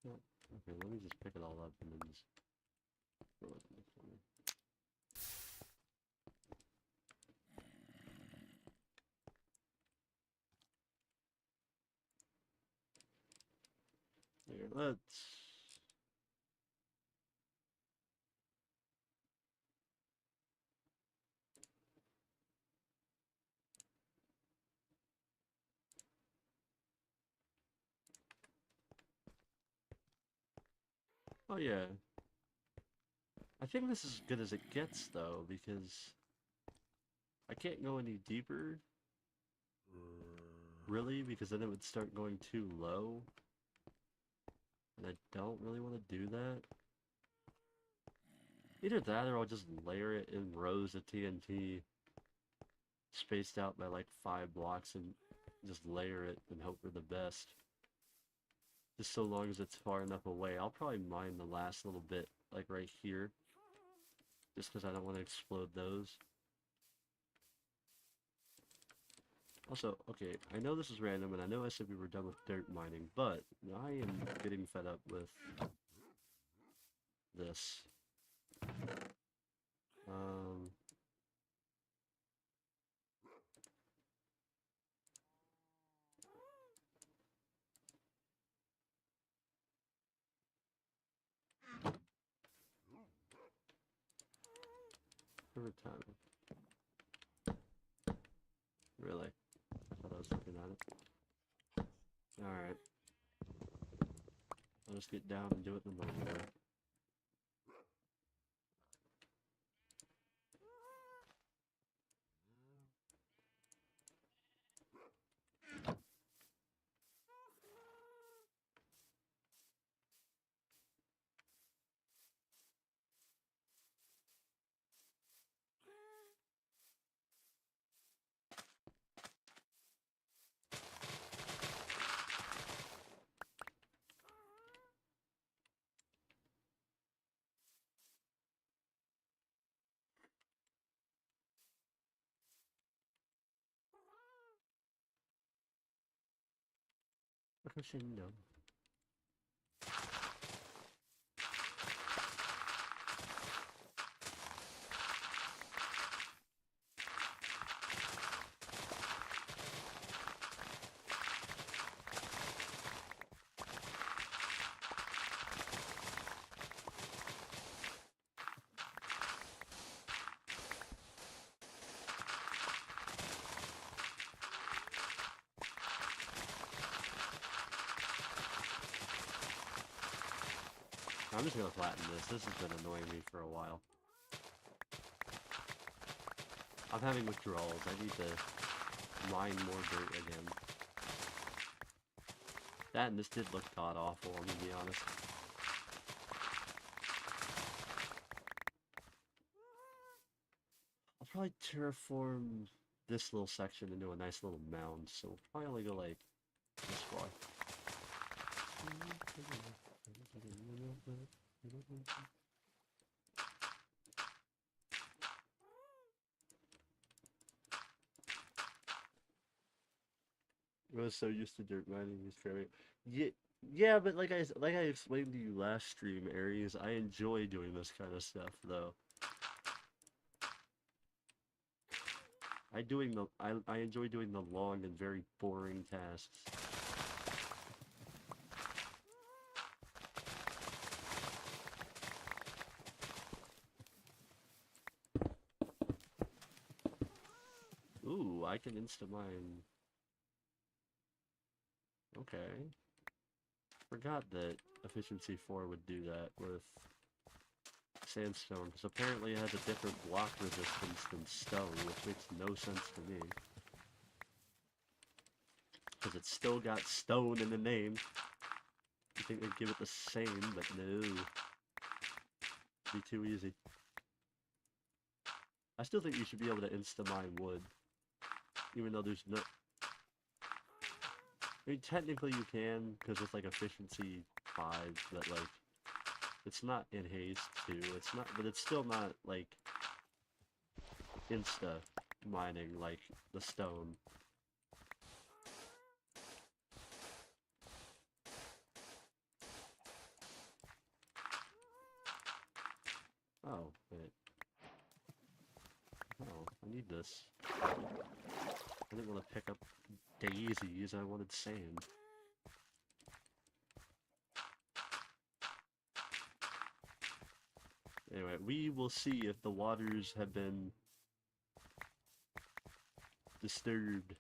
No. Okay, let me just pick it all up and then just throw it in the corner. Here, let's... Oh yeah. I think this is as good as it gets though, because I can't go any deeper, really, because then it would start going too low. And I don't really want to do that. Either that or I'll just layer it in rows of TNT spaced out by like 5 blocks and just layer it and hope for the best. Just so long as it's far enough away. I'll probably mine the last little bit, like right here, just because I don't want to explode those. Also, okay, I know this is random, and I know I said we were done with dirt mining, but I am getting fed up with this. Um, every time. Really? I thought I was looking at it. Alright. I'll just get down and do it the normal way. I say no. I'm just gonna flatten this. This has been annoying me for a while. I'm having withdrawals. I need to mine more dirt again. That and this did look god-awful, I'm gonna be honest. I'll probably terraform this little section into a nice little mound, so we'll probably only go like this far. I was so used to dirt mining these cramming. Yeah, yeah, but like I explained to you last stream, Aries, I enjoy doing this kind of stuff though. I enjoy doing the long and very boring tasks. Ooh, I can insta-mine. Okay. Forgot that Efficiency 4 would do that with sandstone, because apparently it has a different block resistance than stone, which makes no sense to me. Because it's still got stone in the name. You think they'd give it the same, but no. It'd be too easy. I still think you should be able to insta-mine wood. Even though there's no... I mean, technically you can, because it's like Efficiency 5, but like... It's not in haste too, it's not, but it's still not, like, insta-mining like the stone. Oh, wait. Oh, I need this. I didn't want to pick up daisies, I wanted sand. Anyway, we will see if the waters have been disturbed.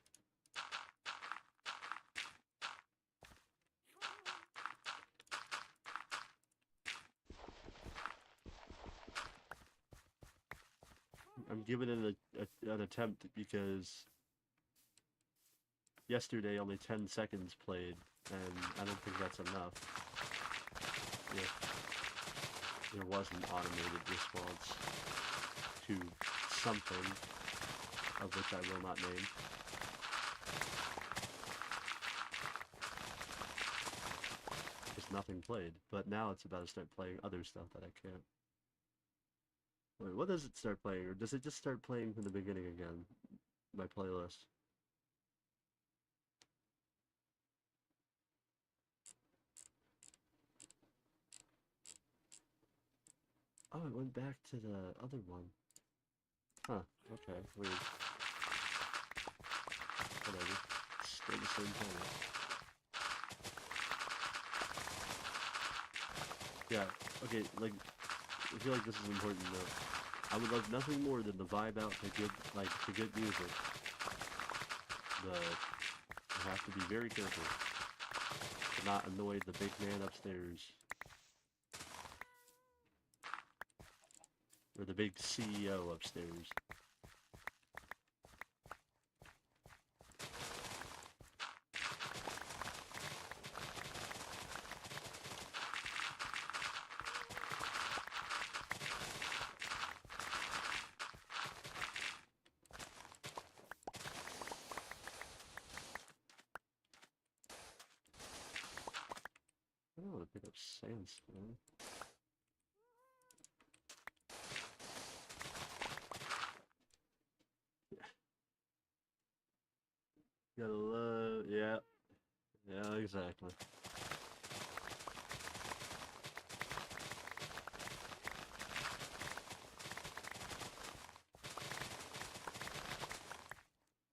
give it an attempt because yesterday only 10 seconds played, and I don't think that's enough. If there was an automated response to something, of which I will not name. There's nothing played, but now it's about to start playing other stuff that I can't. Wait, what does it start playing, or does it just start playing from the beginning again? My playlist. Oh, it went back to the other one. Huh, okay, weird. Whatever. Still the same title. Yeah, okay, like, I feel like this is important to note. I would love nothing more than the vibe out to good music. You have to be very careful to not annoy the big man upstairs. Or the big CEO upstairs. I don't want to pick up sandstone. Gotta love, yeah. Yeah, exactly.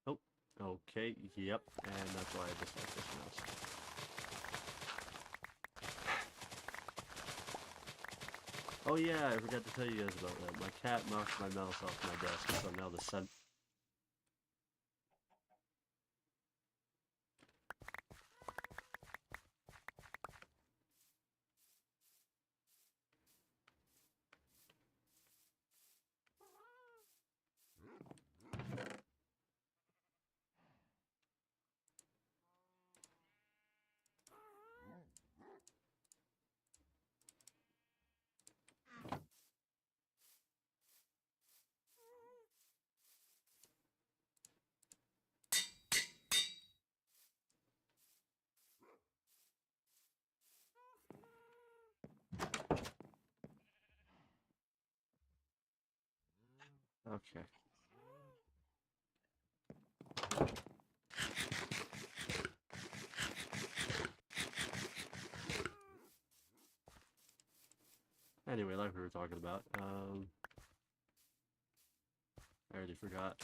Oh, okay, yep, and that's why I dislike this mouse. Oh yeah, I forgot to tell you guys about that. My cat knocked my mouse off my desk, so now the scent. Okay. Anyway, like we were talking about, I already forgot.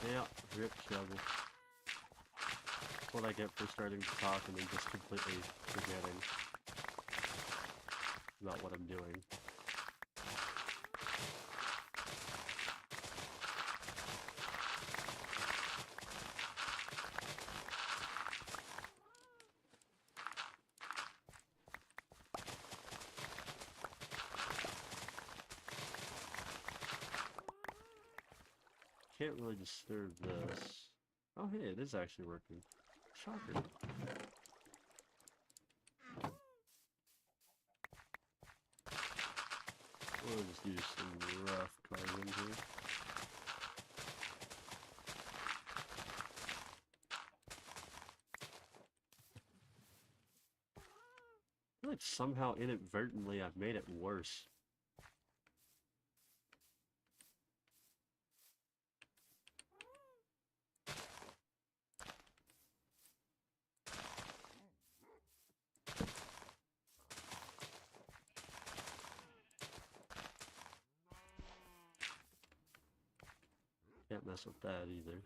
Yeah, rip shovel. What I get for starting to talk and then just completely forgetting about what I'm doing. Can't really disturb this. Oh hey, it is actually working. Shocker. We'll just use some rough carbon here. I feel like somehow inadvertently I've made it worse. Can't mess with that either.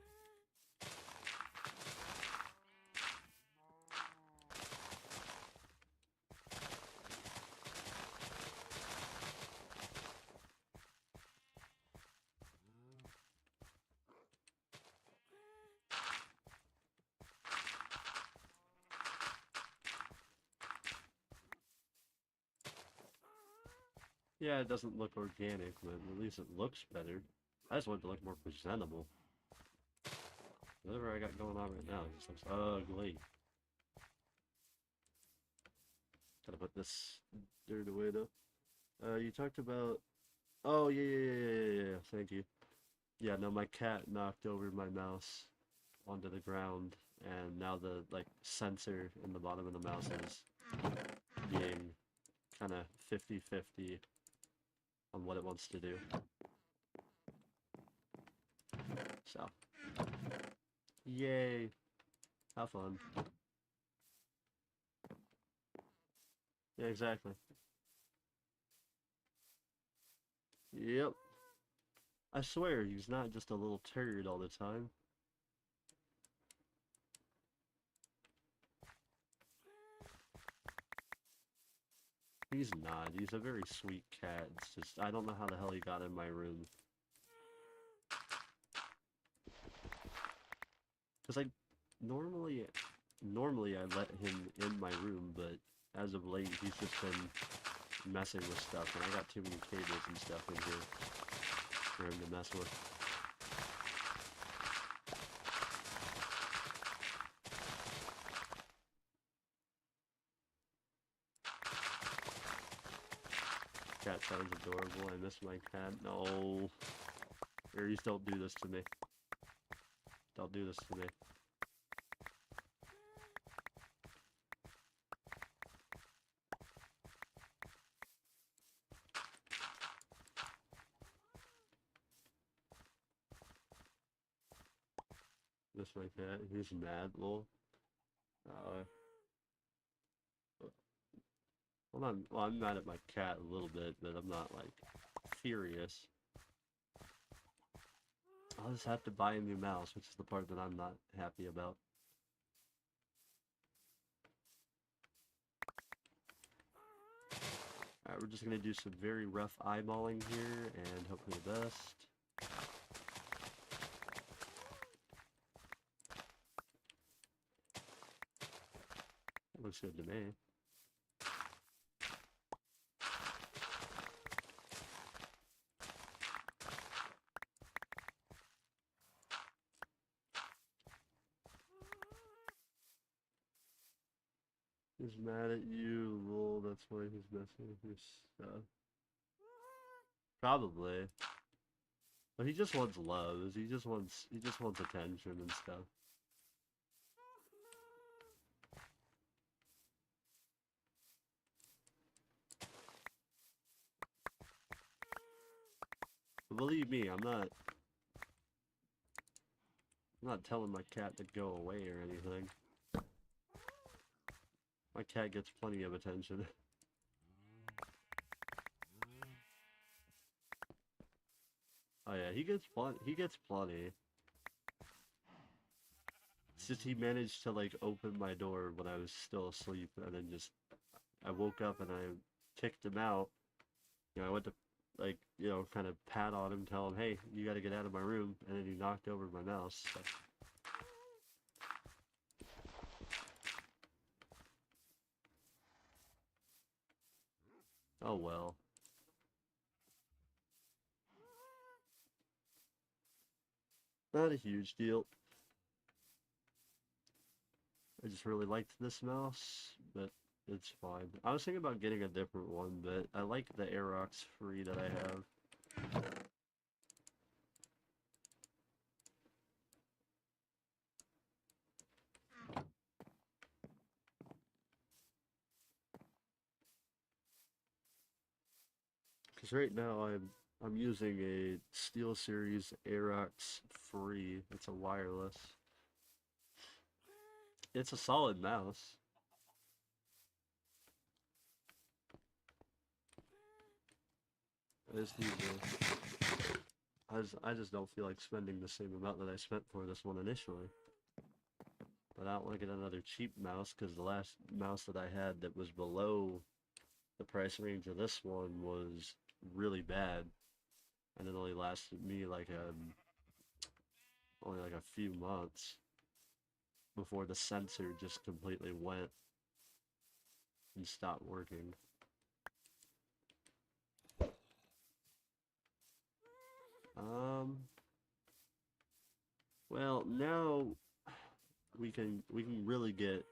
Yeah, it doesn't look organic, but at least it looks better. I just want it to look more presentable. Whatever I got going on right now just looks ugly. Gotta put this dirt away though. You talked about. Oh yeah. Thank you. Yeah, no, my cat knocked over my mouse onto the ground, and now the like sensor in the bottom of the mouse is being kind of 50-50 on what it wants to do. So, yay! Have fun. Yeah, exactly. Yep. I swear, he's not just a little turd all the time. He's not. He's a very sweet cat. It's just, I don't know how the hell he got in my room. Because normally I let him in my room, but as of late, he's just been messing with stuff, and I got too many cables and stuff in here for him to mess with. Cat sounds adorable. I miss my cat. No. Aries, don't do this to me. Don't do this to me. Miss my cat. He's mad, lol. Uh, well, I'm mad at my cat a little bit, but I'm not, like, furious. I'll just have to buy a new mouse, which is the part that I'm not happy about. Alright, we're just gonna do some very rough eyeballing here, and hope for the best. That looks good to me. He's mad at you, lol, that's why he's messing with your stuff. Probably. But he just wants love. He just wants attention and stuff. But believe me, I'm not telling my cat to go away or anything. My cat gets plenty of attention. Oh yeah, he gets plenty. It's just he managed to like open my door when I was still asleep, and then just I woke up and I kicked him out. You know, I went to like, you know, kind of pat on him, tell him, hey, you gotta get out of my room, and then he knocked over my mouse. So. Oh well. Not a huge deal. I just really liked this mouse, but it's fine. I was thinking about getting a different one, but I like the Aerox free that I have. Because right now I'm using a SteelSeries Aerox free. It's a wireless. It's a solid mouse. I just need to, I just don't feel like spending the same amount that I spent for this one initially. But I don't want to get another cheap mouse because the last mouse that I had that was below the price range of this one was really bad, and it only lasted me like only like a few months before the sensor just completely went and stopped working. Well, now we can really get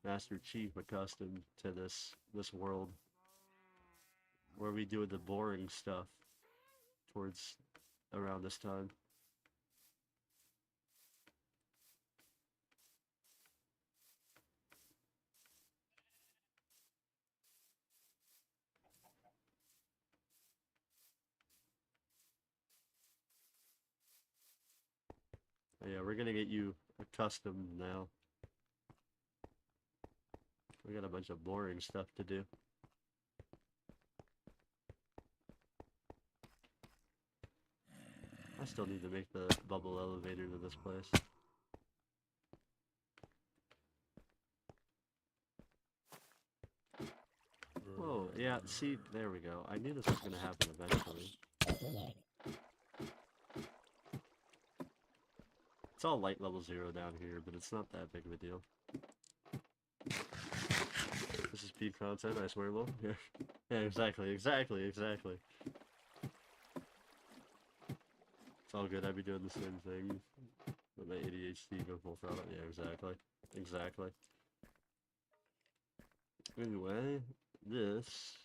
Master Chief accustomed to this world where we do the boring stuff towards around this time. Yeah, we're gonna get you accustomed now. We got a bunch of boring stuff to do. I still need to make the bubble elevator to this place. Whoa, yeah, see, there we go. I knew this was gonna happen eventually. It's all light level 0 down here, but it's not that big of a deal. This is peak content, I swear, Will. Yeah, yeah, exactly. It's all good, I'd be doing the same thing. Let my ADHD go full throttle. Yeah, exactly. Anyway, this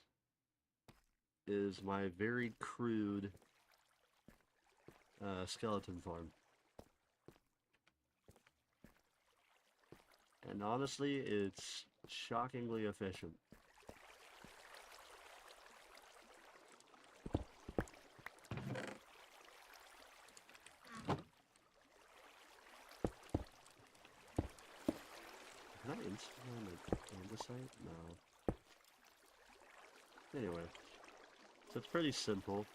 is my very crude skeleton farm. And honestly, it's shockingly efficient. Can I install the andesite? No. Anyway, so it's pretty simple.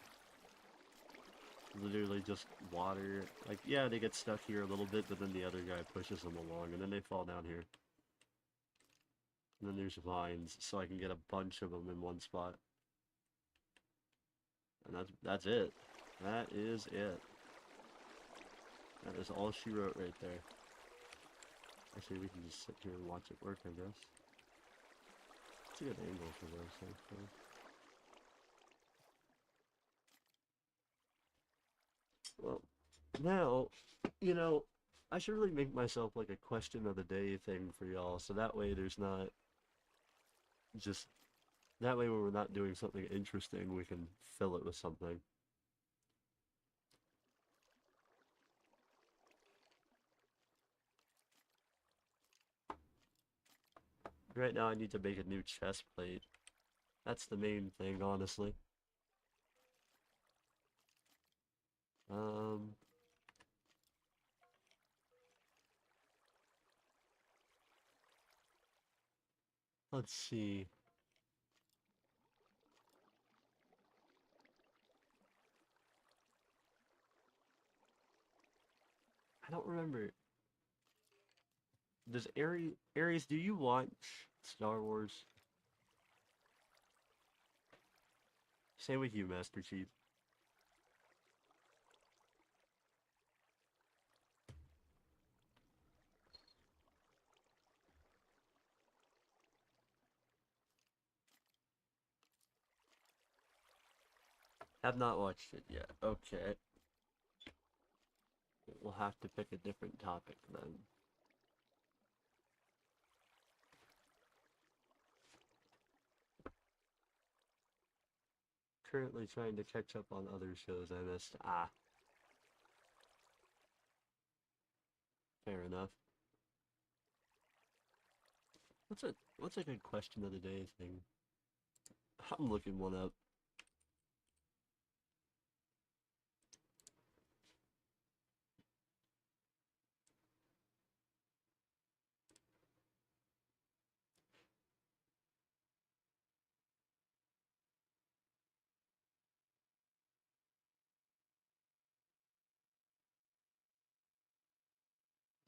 Literally just water. Like, yeah, they get stuck here a little bit, but then the other guy pushes them along, and then they fall down here. And then there's vines, so I can get a bunch of them in one spot. And that's it. That is it. That is all she wrote right there. Actually, we can just sit here and watch it work, I guess. It's a good angle for this, actually. Well, now, you know, I should really make myself like a question of the day thing for y'all, so that way there's not just that way when we're not doing something interesting, we can fill it with something. Right now I need to make a new chest plate. That's the main thing, honestly. Um, let's see. I don't remember. Does Aries, do you watch Star Wars? Same with you, Master Chief. Have not watched it yet. Okay. We'll have to pick a different topic then. Currently trying to catch up on other shows I missed. Ah, fair enough. What's a good question of the day thing? I'm looking one up.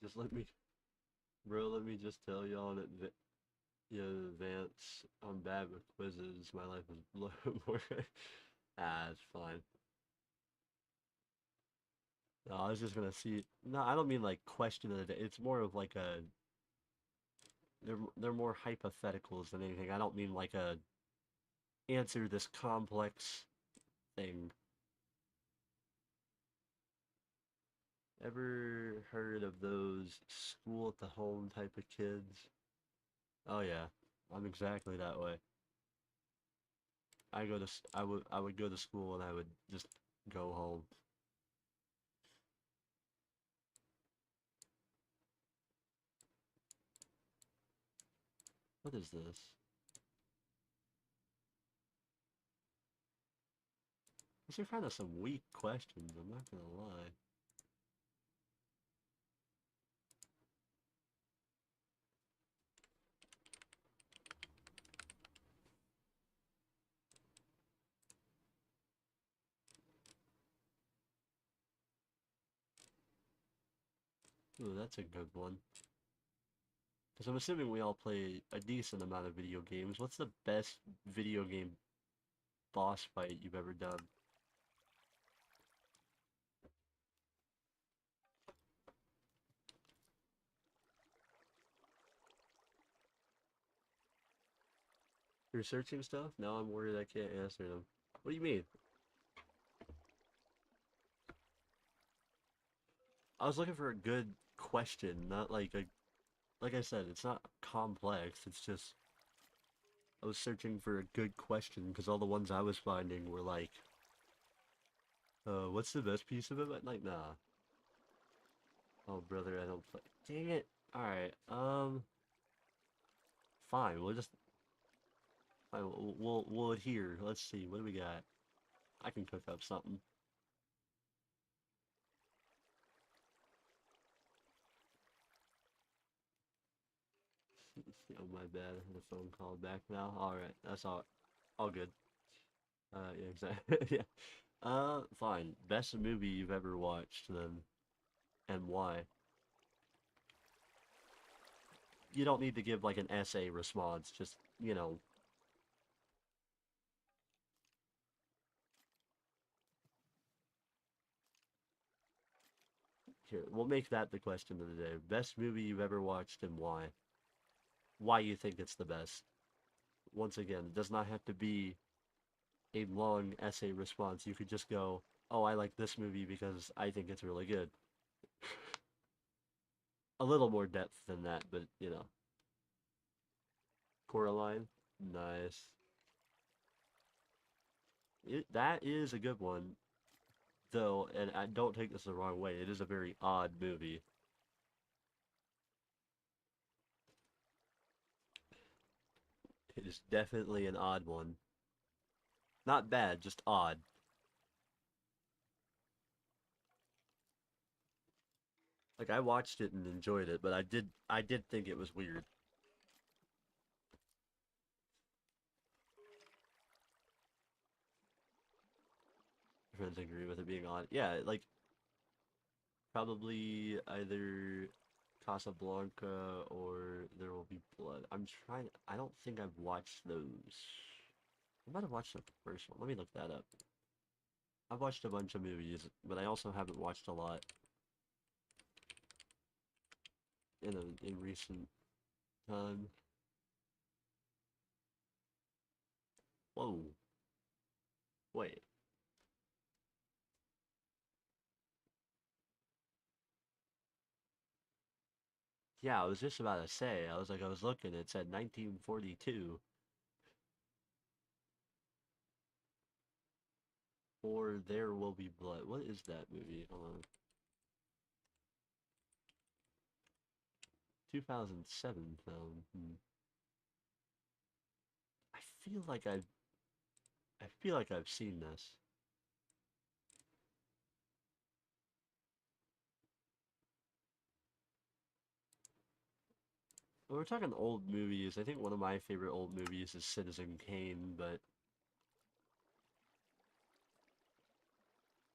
Just let me, bro. Let me just tell y'all in advance. I'm bad with quizzes. My life is more. Ah, it's fine. No, I was just gonna see. No, I don't mean like question of the day. It's more of like a. They're more hypotheticals than anything. I don't mean like a answer this complex thing. Ever heard of those school at the home type of kids? Oh yeah, I'm exactly that way. I would go to school and I would just go home. What is this? These are kind of some weak questions, I'm not gonna lie. Ooh, that's a good one. Because I'm assuming we all play a decent amount of video games. What's the best video game boss fight you've ever done? You're searching stuff? Now I'm worried I can't answer them. What do you mean? I was looking for a good question, not like a... Like I said, it's not complex, it's just... I was searching for a good question, because all the ones I was finding were like... what's the best piece of it? Like, nah. Oh, brother, I don't play... Dang it! Alright, fine, we'll just... Fine, we'll adhere. Let's see, what do we got? I can cook up something. Oh, my bad. I had a phone call back now. Alright, that's all good. Yeah, exactly. Yeah. Fine. Best movie you've ever watched, then, and why? You don't need to give, like, an essay response. Just, here, we'll make that the question of the day. Best movie you've ever watched and why? Why you think it's the best? Once again, it does not have to be a long essay response. You could just go, oh, I like this movie because I think it's really good. A little more depth than that, but Coraline, nice. That is a good one, though, and I don't take this the wrong way. It is a very odd movie. It is definitely an odd one. Not bad, just odd. Like I watched it and enjoyed it, but I did think it was weird. Friends agree with it being odd. Yeah, like probably either Casablanca or There Will Be Blood. I don't think I've watched those. I might have watched the first one. Let me look that up. I've watched a bunch of movies, but I also haven't watched a lot in recent time. Whoa, wait. Yeah, I was just about to say. I was looking. It said 1942, or There Will Be Blood. What is that movie? Hold on. 2007 film. I feel like I've seen this. When we're talking old movies, I think one of my favorite old movies is Citizen Kane, but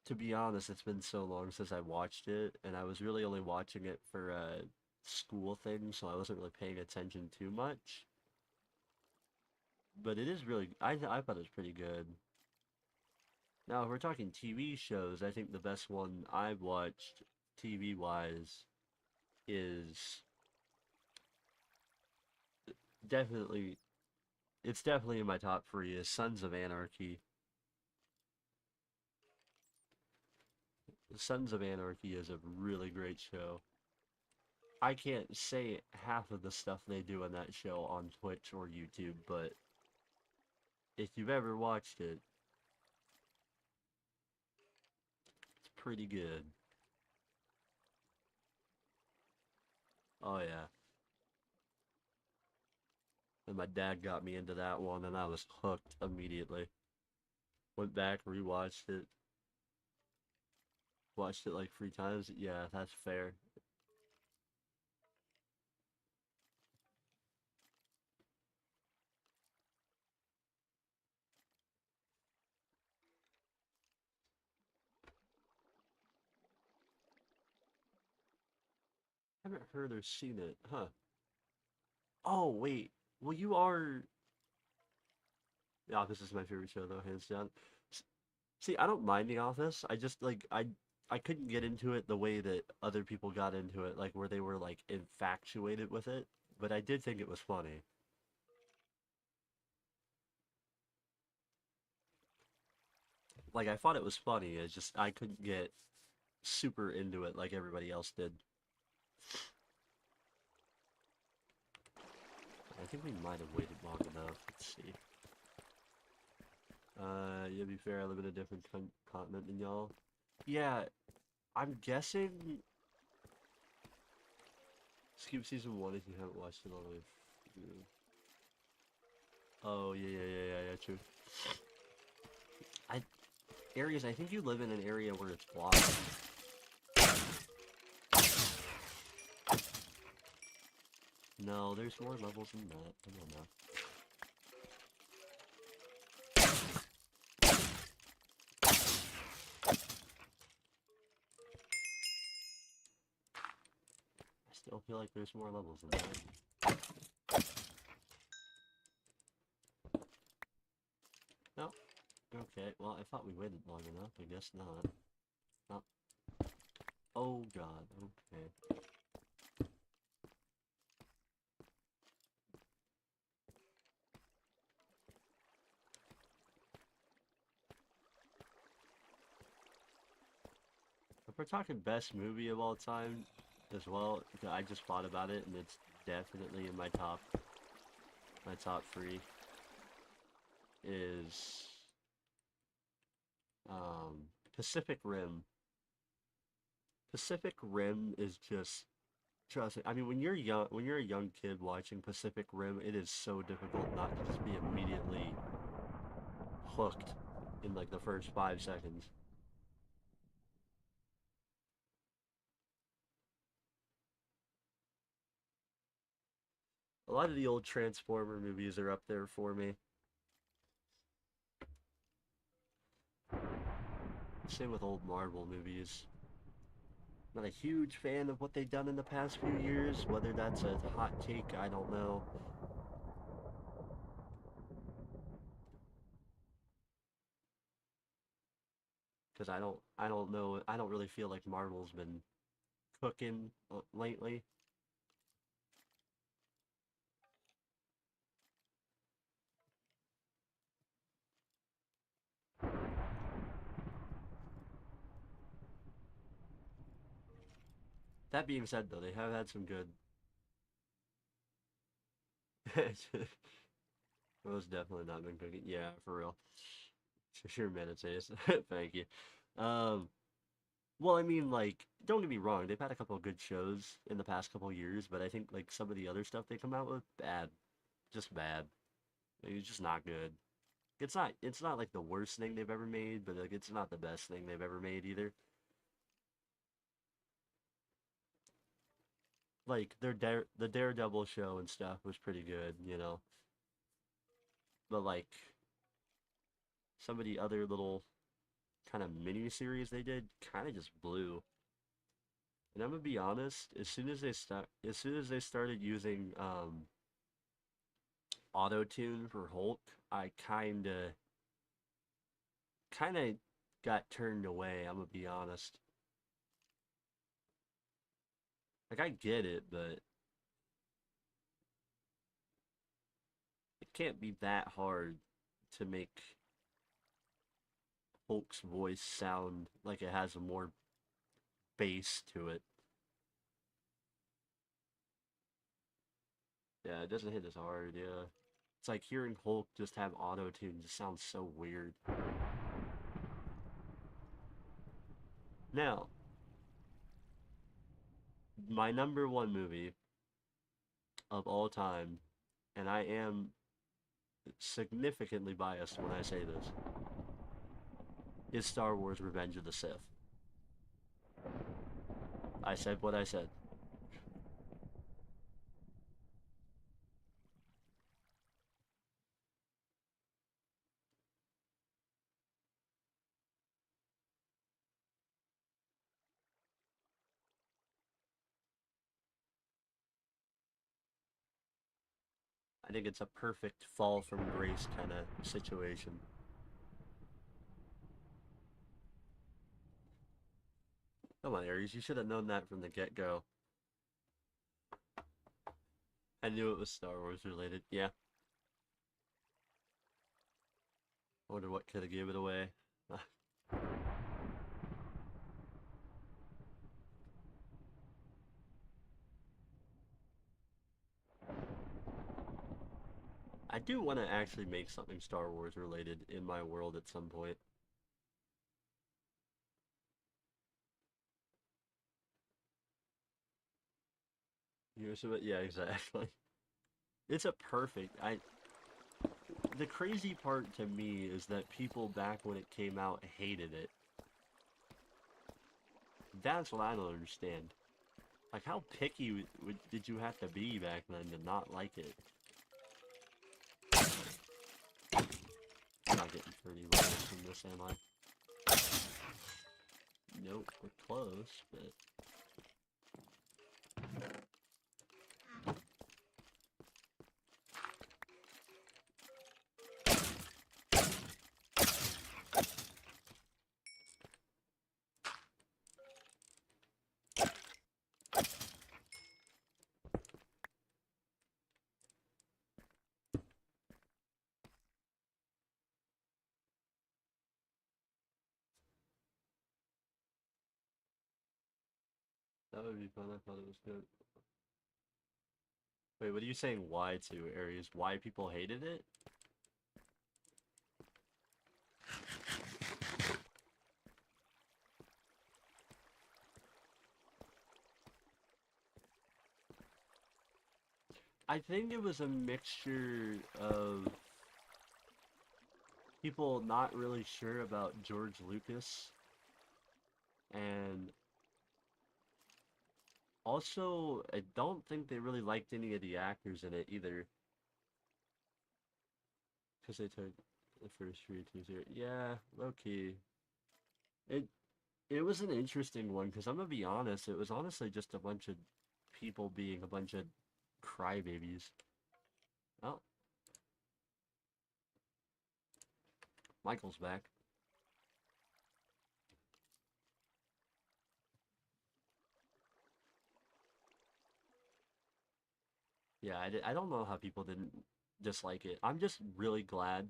to be honest, it's been so long since I watched it, and I was really only watching it for a school thing, so I wasn't really paying attention too much. But it is really, I thought it was pretty good. Now, if we're talking TV shows, I think the best one I've watched TV-wise is definitely, it's definitely in my top three, is Sons of Anarchy. Sons of Anarchy is a really great show. I can't say half of the stuff they do on that show on Twitch or YouTube, but if you've ever watched it, it's pretty good. Oh yeah. And my dad got me into that one and I was hooked immediately. Went back, rewatched it, watched it like 3 times. Yeah, that's fair. I haven't heard or seen it, huh? Oh wait, well you are. The Office is my favorite show though, hands down. See, I don't mind The Office. I just like I couldn't get into it the way that other people got into it, like where they were like infatuated with it. But I did think it was funny. Like I thought it was funny. It's just I couldn't get super into it like everybody else did. I think we might have waited long enough. Let's see. Yeah, to be fair, I live in a different continent than y'all. Yeah, I'm guessing skip season 1 if you haven't watched it all the way through. Oh, yeah, true. I Areas, I think you live in an area where it's blocked. No, there's more levels than that. I don't know. I still feel like there's more levels than that. No? Okay, well, I thought we waited long enough. I guess not. Oh, oh god, okay. If we're talking best movie of all time as well, I just thought about it and it's definitely in my top 3 is Pacific Rim. Pacific Rim is just trust me. I mean, when you're a young kid watching Pacific Rim, it is so difficult not to just be immediately hooked in like the first 5 seconds. A lot of the old Transformer movies are up there for me. Same with old Marvel movies. Not a huge fan of what they've done in the past few years. Whether that's a hot take, I don't know. Because I don't know. I don't really feel like Marvel's been cooking lately. That being said, though, they have had some good. Most definitely not been cooking. Yeah, for real. Sure, meditate. Thank you. Um, well, I mean, like, don't get me wrong. They've had a couple of good shows in the past couple of years, but I think like some of the other stuff they come out with, bad, just bad. Like, it's just not good. It's not like the worst thing they've ever made, but like it's not the best thing they've ever made either. Like the Daredevil show and stuff was pretty good. But like some of the other little kind of mini series they did kind of just blew. And I'm gonna be honest, as soon as they started using auto tune for Hulk, I kind of got turned away. I'm gonna be honest. Like I get it, but it can't be that hard to make Hulk's voice sound like it has a more bass to it. Yeah, it doesn't hit as hard, yeah. It's like hearing Hulk just have auto-tune just sounds so weird. Now, my number one movie of all time, and I am significantly biased when I say this, is Star Wars Revenge of the Sith. I said what I said. I think it's a perfect fall from grace kind of situation. Come on, Aries, you should have known that from the get-go. I knew it was Star Wars related. Yeah. I wonder what could have gave it away. I do want to actually make something Star Wars related in my world at some point. Yeah, exactly. It's a perfect. The crazy part to me is that people back when it came out hated it. That's what I don't understand. Like, how picky did you have to be back then to not like it? I'm not getting 30 levels from this, am I? Nope, we're close, but... That would be fun, I thought it was good. Wait, what are you saying why to, Aries? Why people hated it? I think it was a mixture of people not really sure about George Lucas, and also I don't think they really liked any of the actors in it either, because they took the first three too serious. Yeah, low key. It it was an interesting one because I'm gonna be honest, it was honestly just a bunch of people being a bunch of crybabies. Oh, Michael's back. Yeah, I don't know how people didn't dislike it. I'm just really glad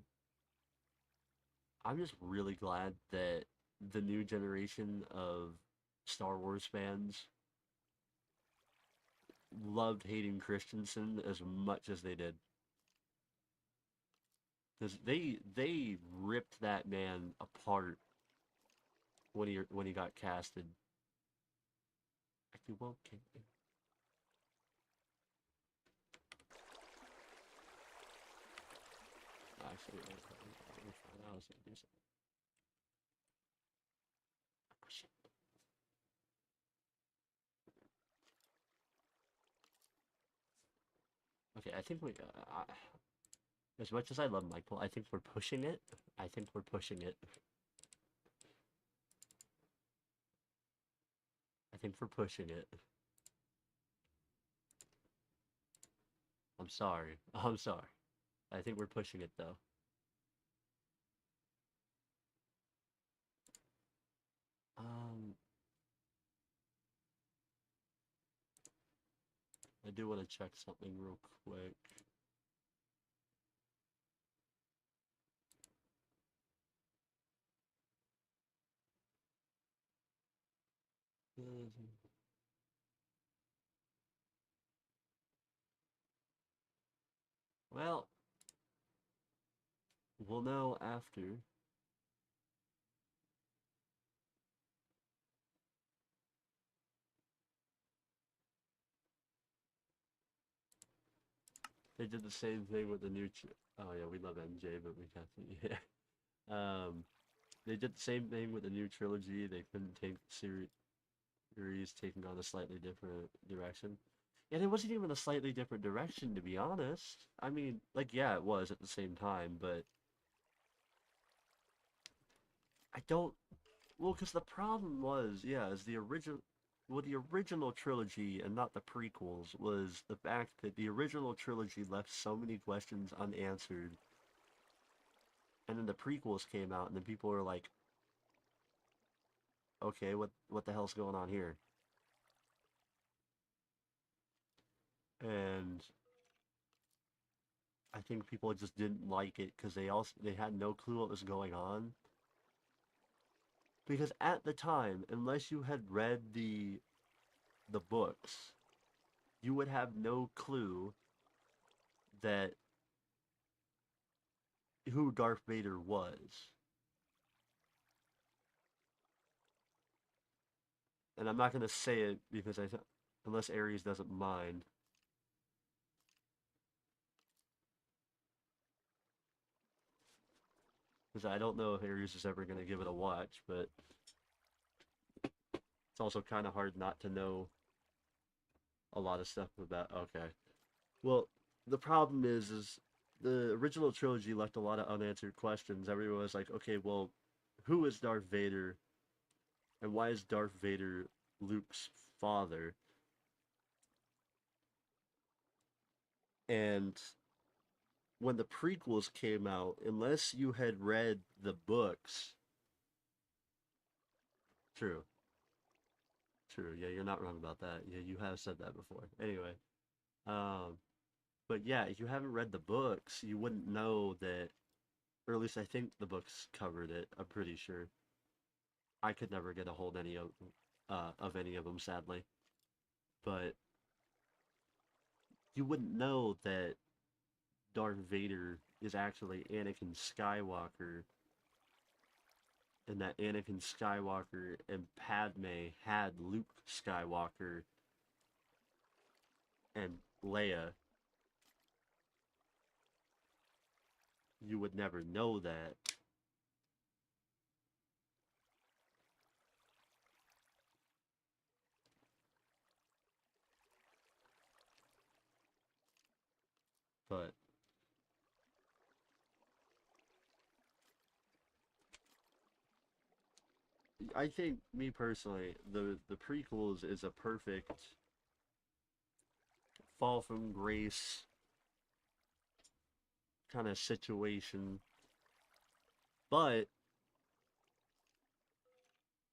that the new generation of Star Wars fans loved Hayden Christensen as much as they did. Because they ripped that man apart when he got casted. Actually, well, okay. Actually, I was gonna do something. Oh, shit. Okay, I think as much as I love Michael, I think we're pushing it. I think we're pushing it. I think we're pushing it. I'm sorry. I'm sorry. I think we're pushing it though. Um, I do want to check something real quick. Well, we'll know after. They did the same thing with the new. Oh yeah, we love MJ, but we have to. Yeah. They did the same thing with the new trilogy. They couldn't take the series taking on a slightly different direction. And it wasn't even a slightly different direction, to be honest. I mean, like, yeah, it was at the same time, but I don't. Well, because the problem was, yeah, is the original. Well, the original trilogy and not the prequels was the fact that the original trilogy left so many questions unanswered, and then the prequels came out, and then people were like, "Okay, what the hell's going on here?" And I think people just didn't like it because they had no clue what was going on. Because at the time, unless you had read the books, you would have no clue that who Darth Vader was. And I'm not gonna say it because unless Aries doesn't mind, because I don't know if Aries is ever gonna give it a watch, but it's also kind of hard not to know a lot of stuff about. Okay, well, the problem is the original trilogy left a lot of unanswered questions. Everyone was like, okay, well, who is Darth Vader, and why is Darth Vader Luke's father? And when the prequels came out, unless you had read the books, true, true, yeah, you're not wrong about that. Yeah, you have said that before. Anyway, um, but yeah, if you haven't read the books, you wouldn't know that, or at least I think the books covered it. I'm pretty sure. I could never get a hold of any of them, sadly. But you wouldn't know that Darth Vader is actually Anakin Skywalker, and that Anakin Skywalker and Padme had Luke Skywalker and Leia. You would never know that. But I think, me personally, the prequels is a perfect fall from grace kind of situation. But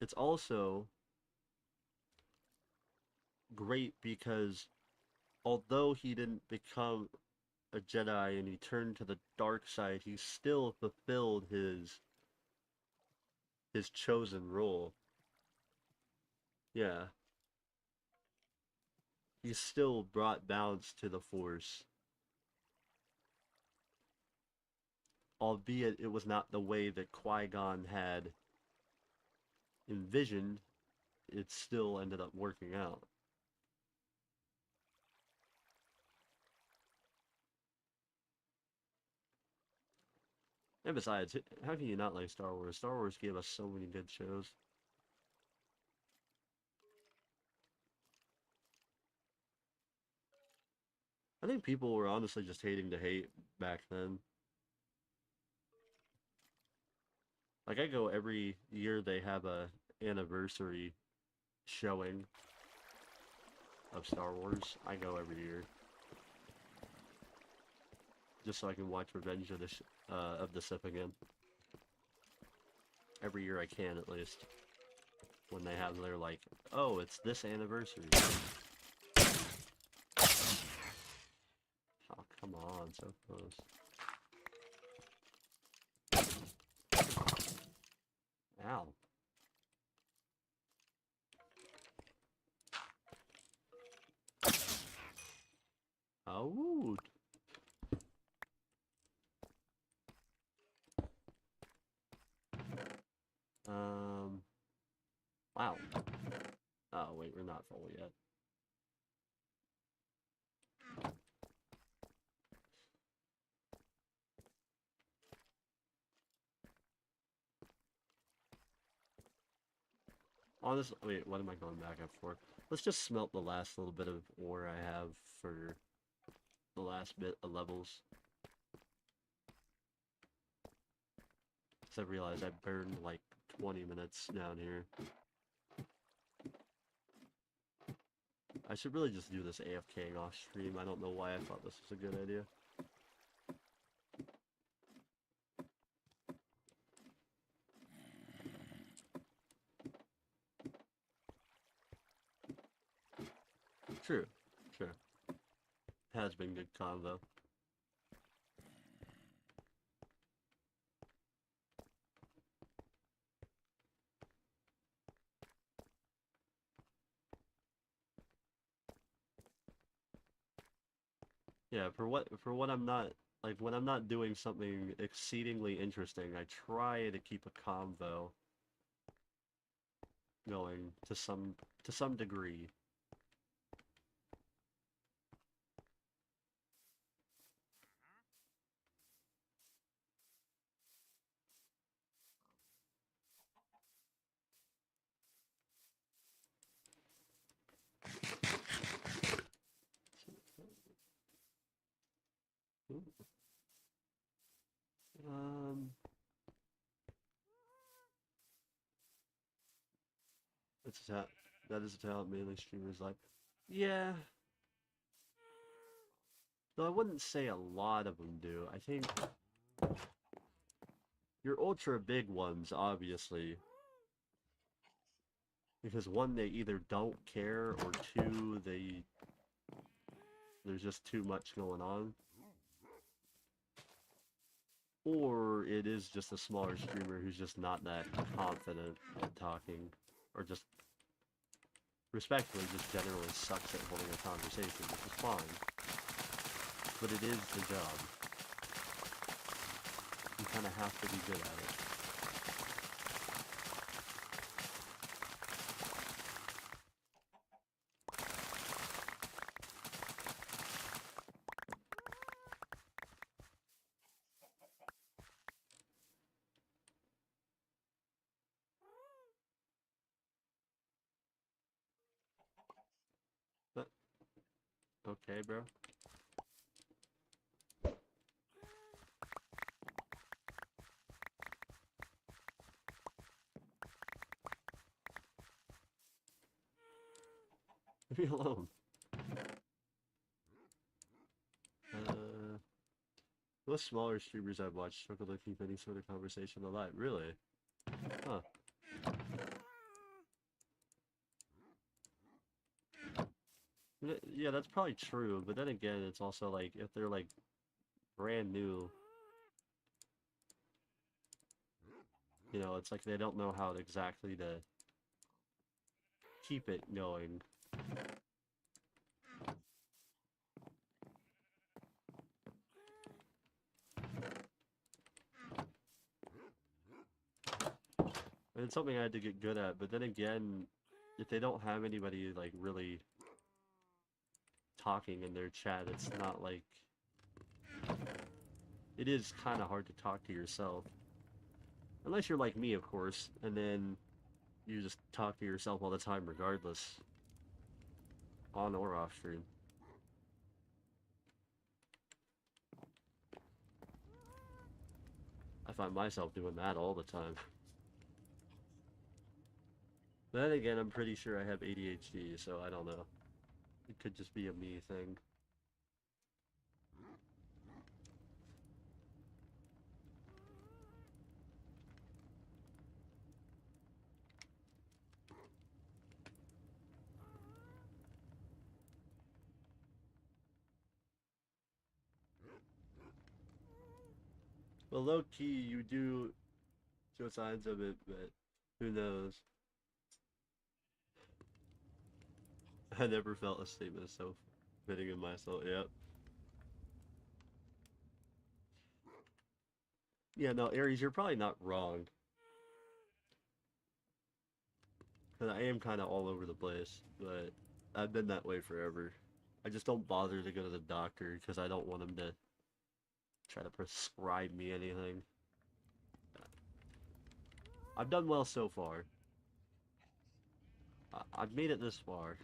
it's also great because although he didn't become a Jedi and he turned to the dark side, he still fulfilled his chosen role. Yeah, he still brought balance to the Force, albeit it was not the way that Qui-Gon had envisioned. It still ended up working out. And besides, how can you not like Star Wars? Star Wars gave us so many good shows. I think people were honestly just hating to hate back then. Like I go every year they have a anniversary showing of Star Wars. I go every year just so I can watch Revenge of the Sith again. Every year I can at least. When they have their like, oh, it's this anniversary. Oh, come on, so close. Ow. Wow. Oh, wait, we're not full yet. Honestly, wait, what am I going back up for? Let's just smelt the last little bit of ore I have for the last bit of levels. Because I realized I burned like 20 minutes down here. I should really just do this AFKing off stream. I don't know why I thought this was a good idea. True, sure. Has been good combo. Yeah, for what I'm not like when I'm not doing something exceedingly interesting, I try to keep a convo going to some degree. Um, that's how that is how mainly streamers like. Yeah, though I wouldn't say a lot of them do. I think your ultra big ones, obviously, because one, they either don't care, or two, there's just too much going on. Or it is just a smaller streamer who's just not that confident at talking, or just respectfully just generally sucks at holding a conversation, which is fine. But it is the job. You kind of have to be good at it. But, okay, bro. Leave me alone. Most smaller streamers I've watched struggle to keep any sort of conversation alive. Really? Huh. Yeah, that's probably true, but then again, it's also like, if they're like brand new, you know, it's like they don't know how exactly to keep it going. And it's something I had to get good at, but then again, if they don't have anybody like really talking in their chat, it's not like, it is kind of hard to talk to yourself. Unless you're like me, of course, and then you just talk to yourself all the time regardless, on or off stream. I find myself doing that all the time. But then again, I'm pretty sure I have ADHD, so I don't know. It could just be a me thing. Well, low-key, you do show signs of it, but who knows? I never felt a statement so fitting in myself. Yep. Yeah, no, Aries, you're probably not wrong. 'Cause I am kind of all over the place, but I've been that way forever. I just don't bother to go to the doctor because I don't want him to try to prescribe me anything. I've done well so far. I've made it this far.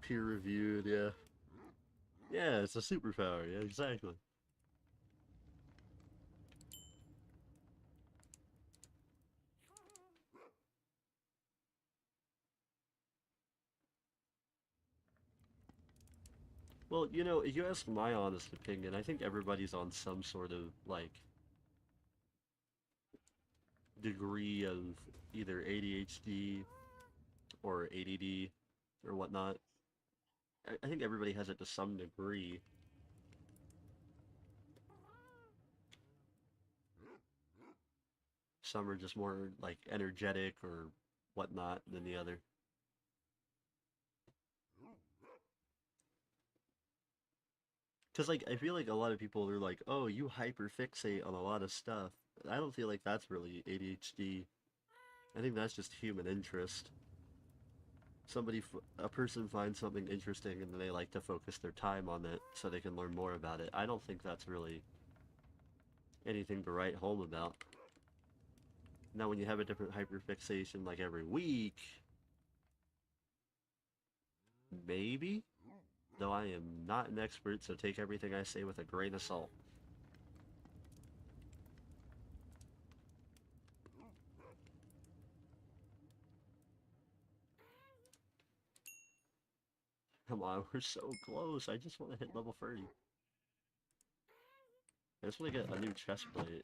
Peer reviewed, yeah. Yeah, it's a superpower, yeah, exactly. Well, you know, if you ask my honest opinion, I think everybody's on some sort of, like, degree of either ADHD or ADD or whatnot. I think everybody has it to some degree. Some are just more, like, energetic or whatnot than the other. Because, like, I feel like a lot of people are like, oh, you hyperfixate on a lot of stuff. I don't feel like that's really ADHD. I think that's just human interest. A person finds something interesting and they like to focus their time on it so they can learn more about it. I don't think that's really anything to write home about. Now, when you have a different hyperfixation like every week, maybe? Though I am not an expert, so take everything I say with a grain of salt. Come on, we're so close. I just want to hit level 30. I just want to get a new chest plate.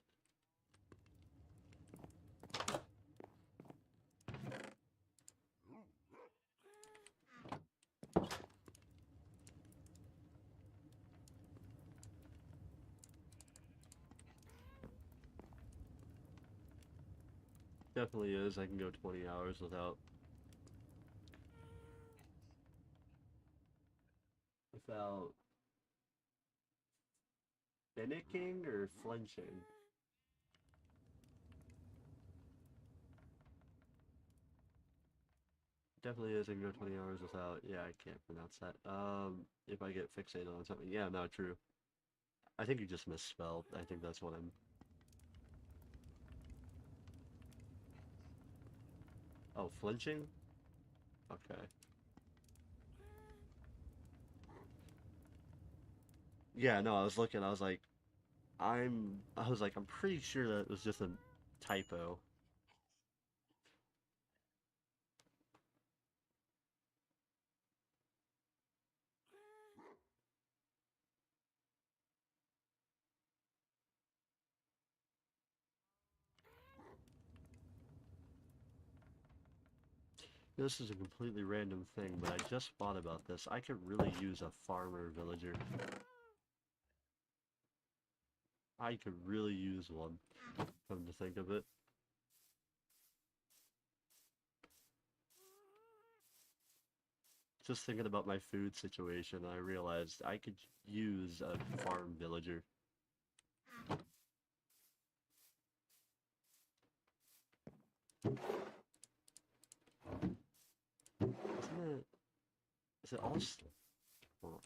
Definitely is. I can go 20 hours without finicking or flinching. Definitely is. I can go 20 hours without. Yeah, I can't pronounce that. If I get fixated on something. Yeah, no, true. I think you just misspelled. I think that's what I'm. Oh, flinching? Okay. Yeah, no, I was looking. I was like, I'm pretty sure that was just a typo. This is a completely random thing, but I just thought about this. I could really use a farmer villager. I could really use one, come to think of it. Just thinking about my food situation, I realized I could use a farm villager. Isn't it? Is it all? Oh,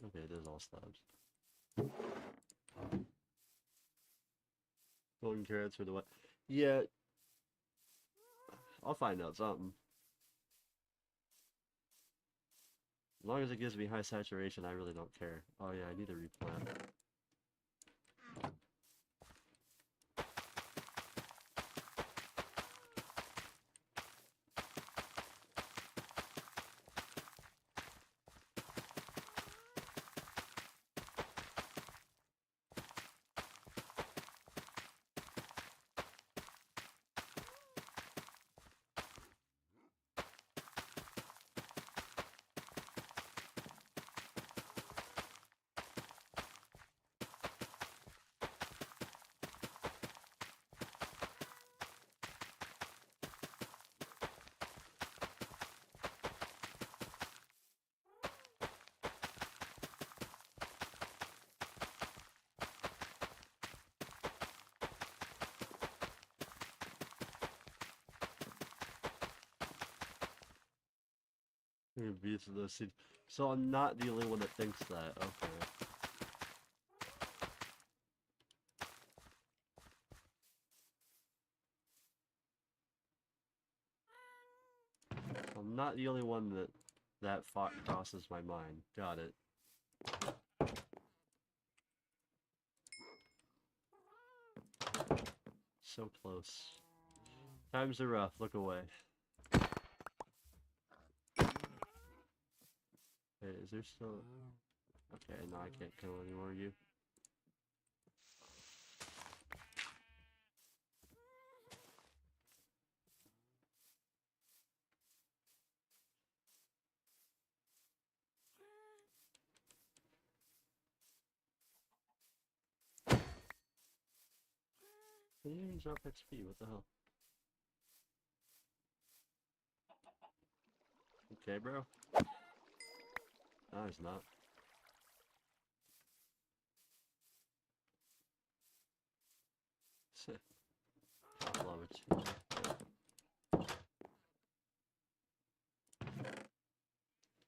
okay, it is all slabs. Golden carrots or the what? Yeah, I'll find out something. As long as it gives me high saturation, I really don't care. Oh yeah, I need to replant. Beats of those seeds. So I'm not the only one that thinks that. Okay. I'm not the only one that thought crosses my mind. Got it. So close. Times are rough. Look away. Wait, is there still... Okay, no, I can't kill any more of you. They didn't even drop XP, what the hell? Okay, bro. No, he's not. I love it.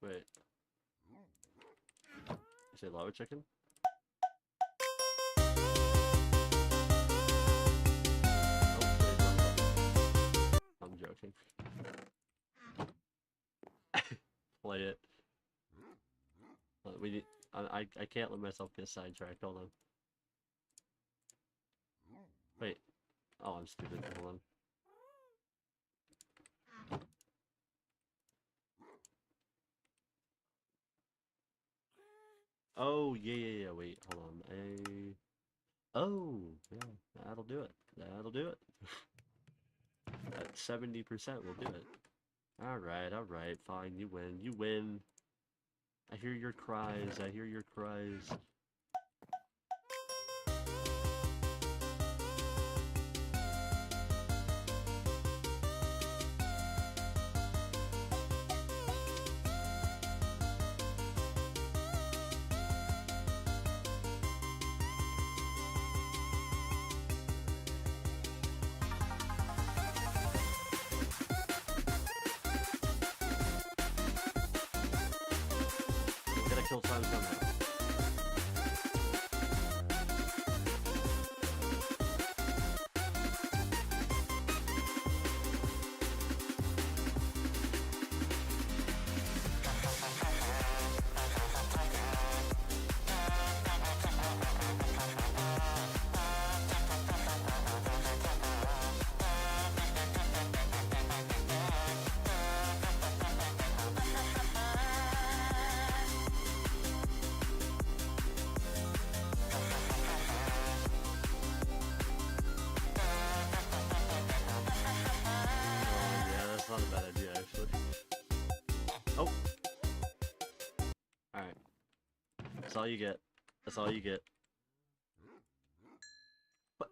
Wait. You say lava chicken? I'm joking. Play it. We need, I can't let myself get sidetracked. Hold on. Wait. Oh, I'm stupid. Hold on. Oh, yeah. Wait, hold on. Oh, yeah. That'll do it. That'll do it. At 70% will do it. Alright. Fine. You win. You win. I hear your cries. I hear your cries. Kill time somehow. Not a bad idea, actually. Oh! Alright. That's all you get. That's all you get. What?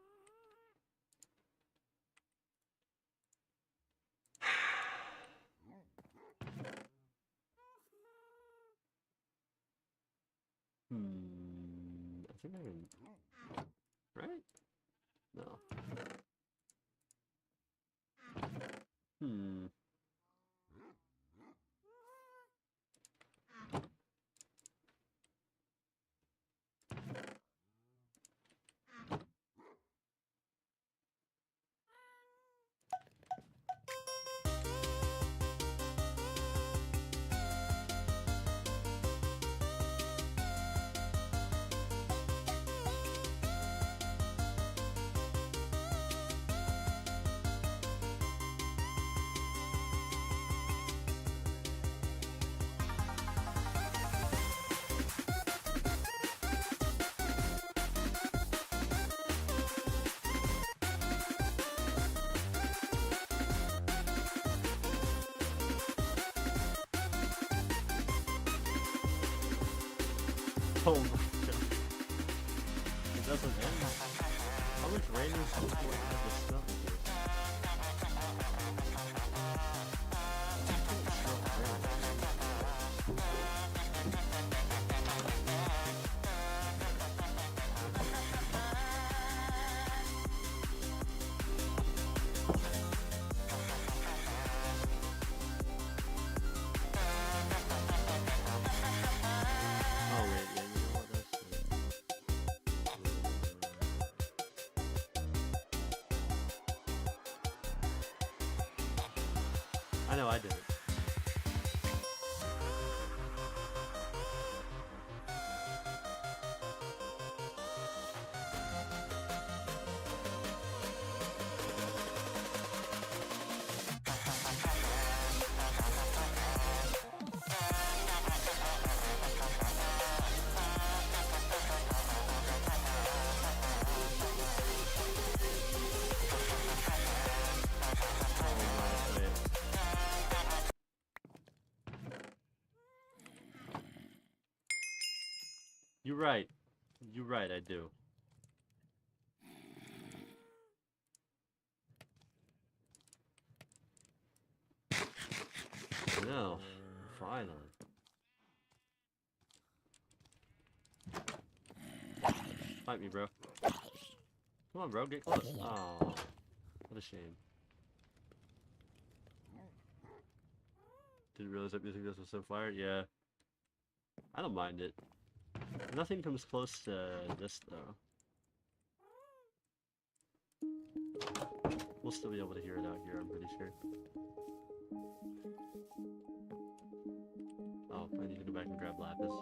I think I can... Right? No. Oh my god. It doesn't end. How much rain is supposed to have this stuff here? I know I did it. You're right. You're right, I do. No. Finally. Fight me, bro. Come on, bro. Get close. Oh, what a shame. Didn't realize that music was so fire. Yeah. I don't mind it. Nothing comes close to this, though. We'll still be able to hear it out here, I'm pretty sure. Oh, I need to go back and grab Lapis.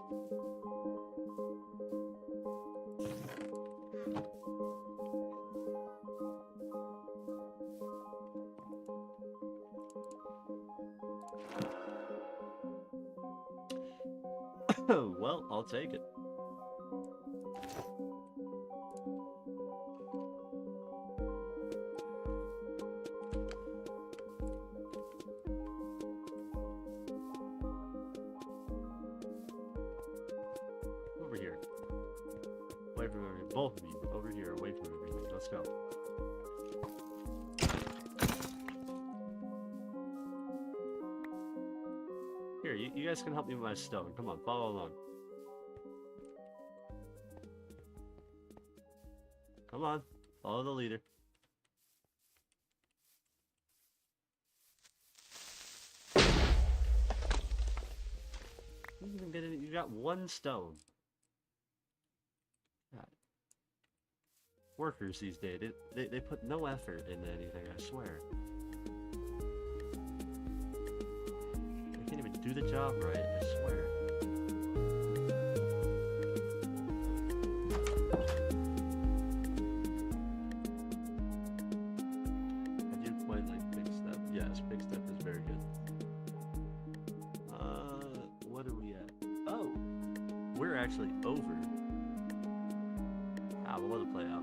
Well, I'll take it. Over here. Away from everything. Both of you. Over here, away from everything. Let's go. Here, you guys can help me with my stone. Come on, follow along. Come on, follow the leader. You even get it. You got one stone. God. Workers these days, they put no effort into anything, I swear. They can't even do the job right, I swear. I do quite like Big Step. Yes, Big Step is very good. What are we at? Oh! We're actually over. Ah, we'll let it play out.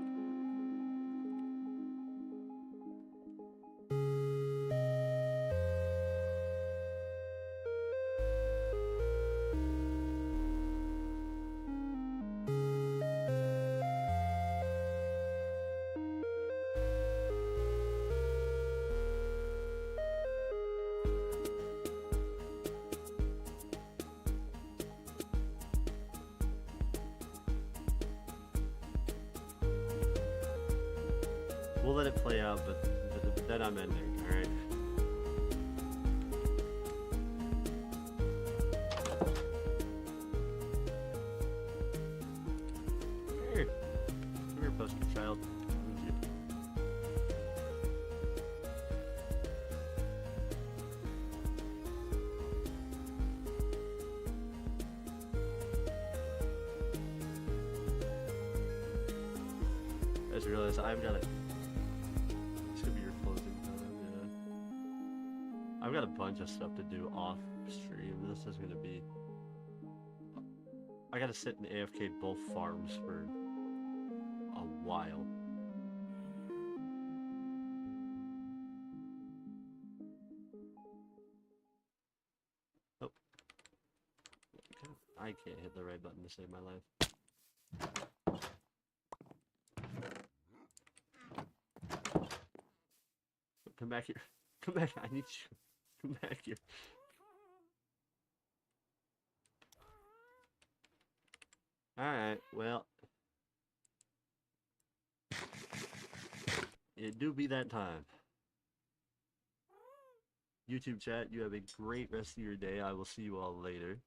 We'll let it play out, but then I'm ending, alright? Here. Come here, poster child. Need you. I just realized I've got a... I've got a bunch of stuff to do off stream. This is gonna be... I gotta sit and AFK both farms for a while. Oh. I can't hit the right button to save my life. Come back here. Come back, I need you. Come back here. Alright, well. It do be that time. YouTube chat, you have a great rest of your day. I will see you all later.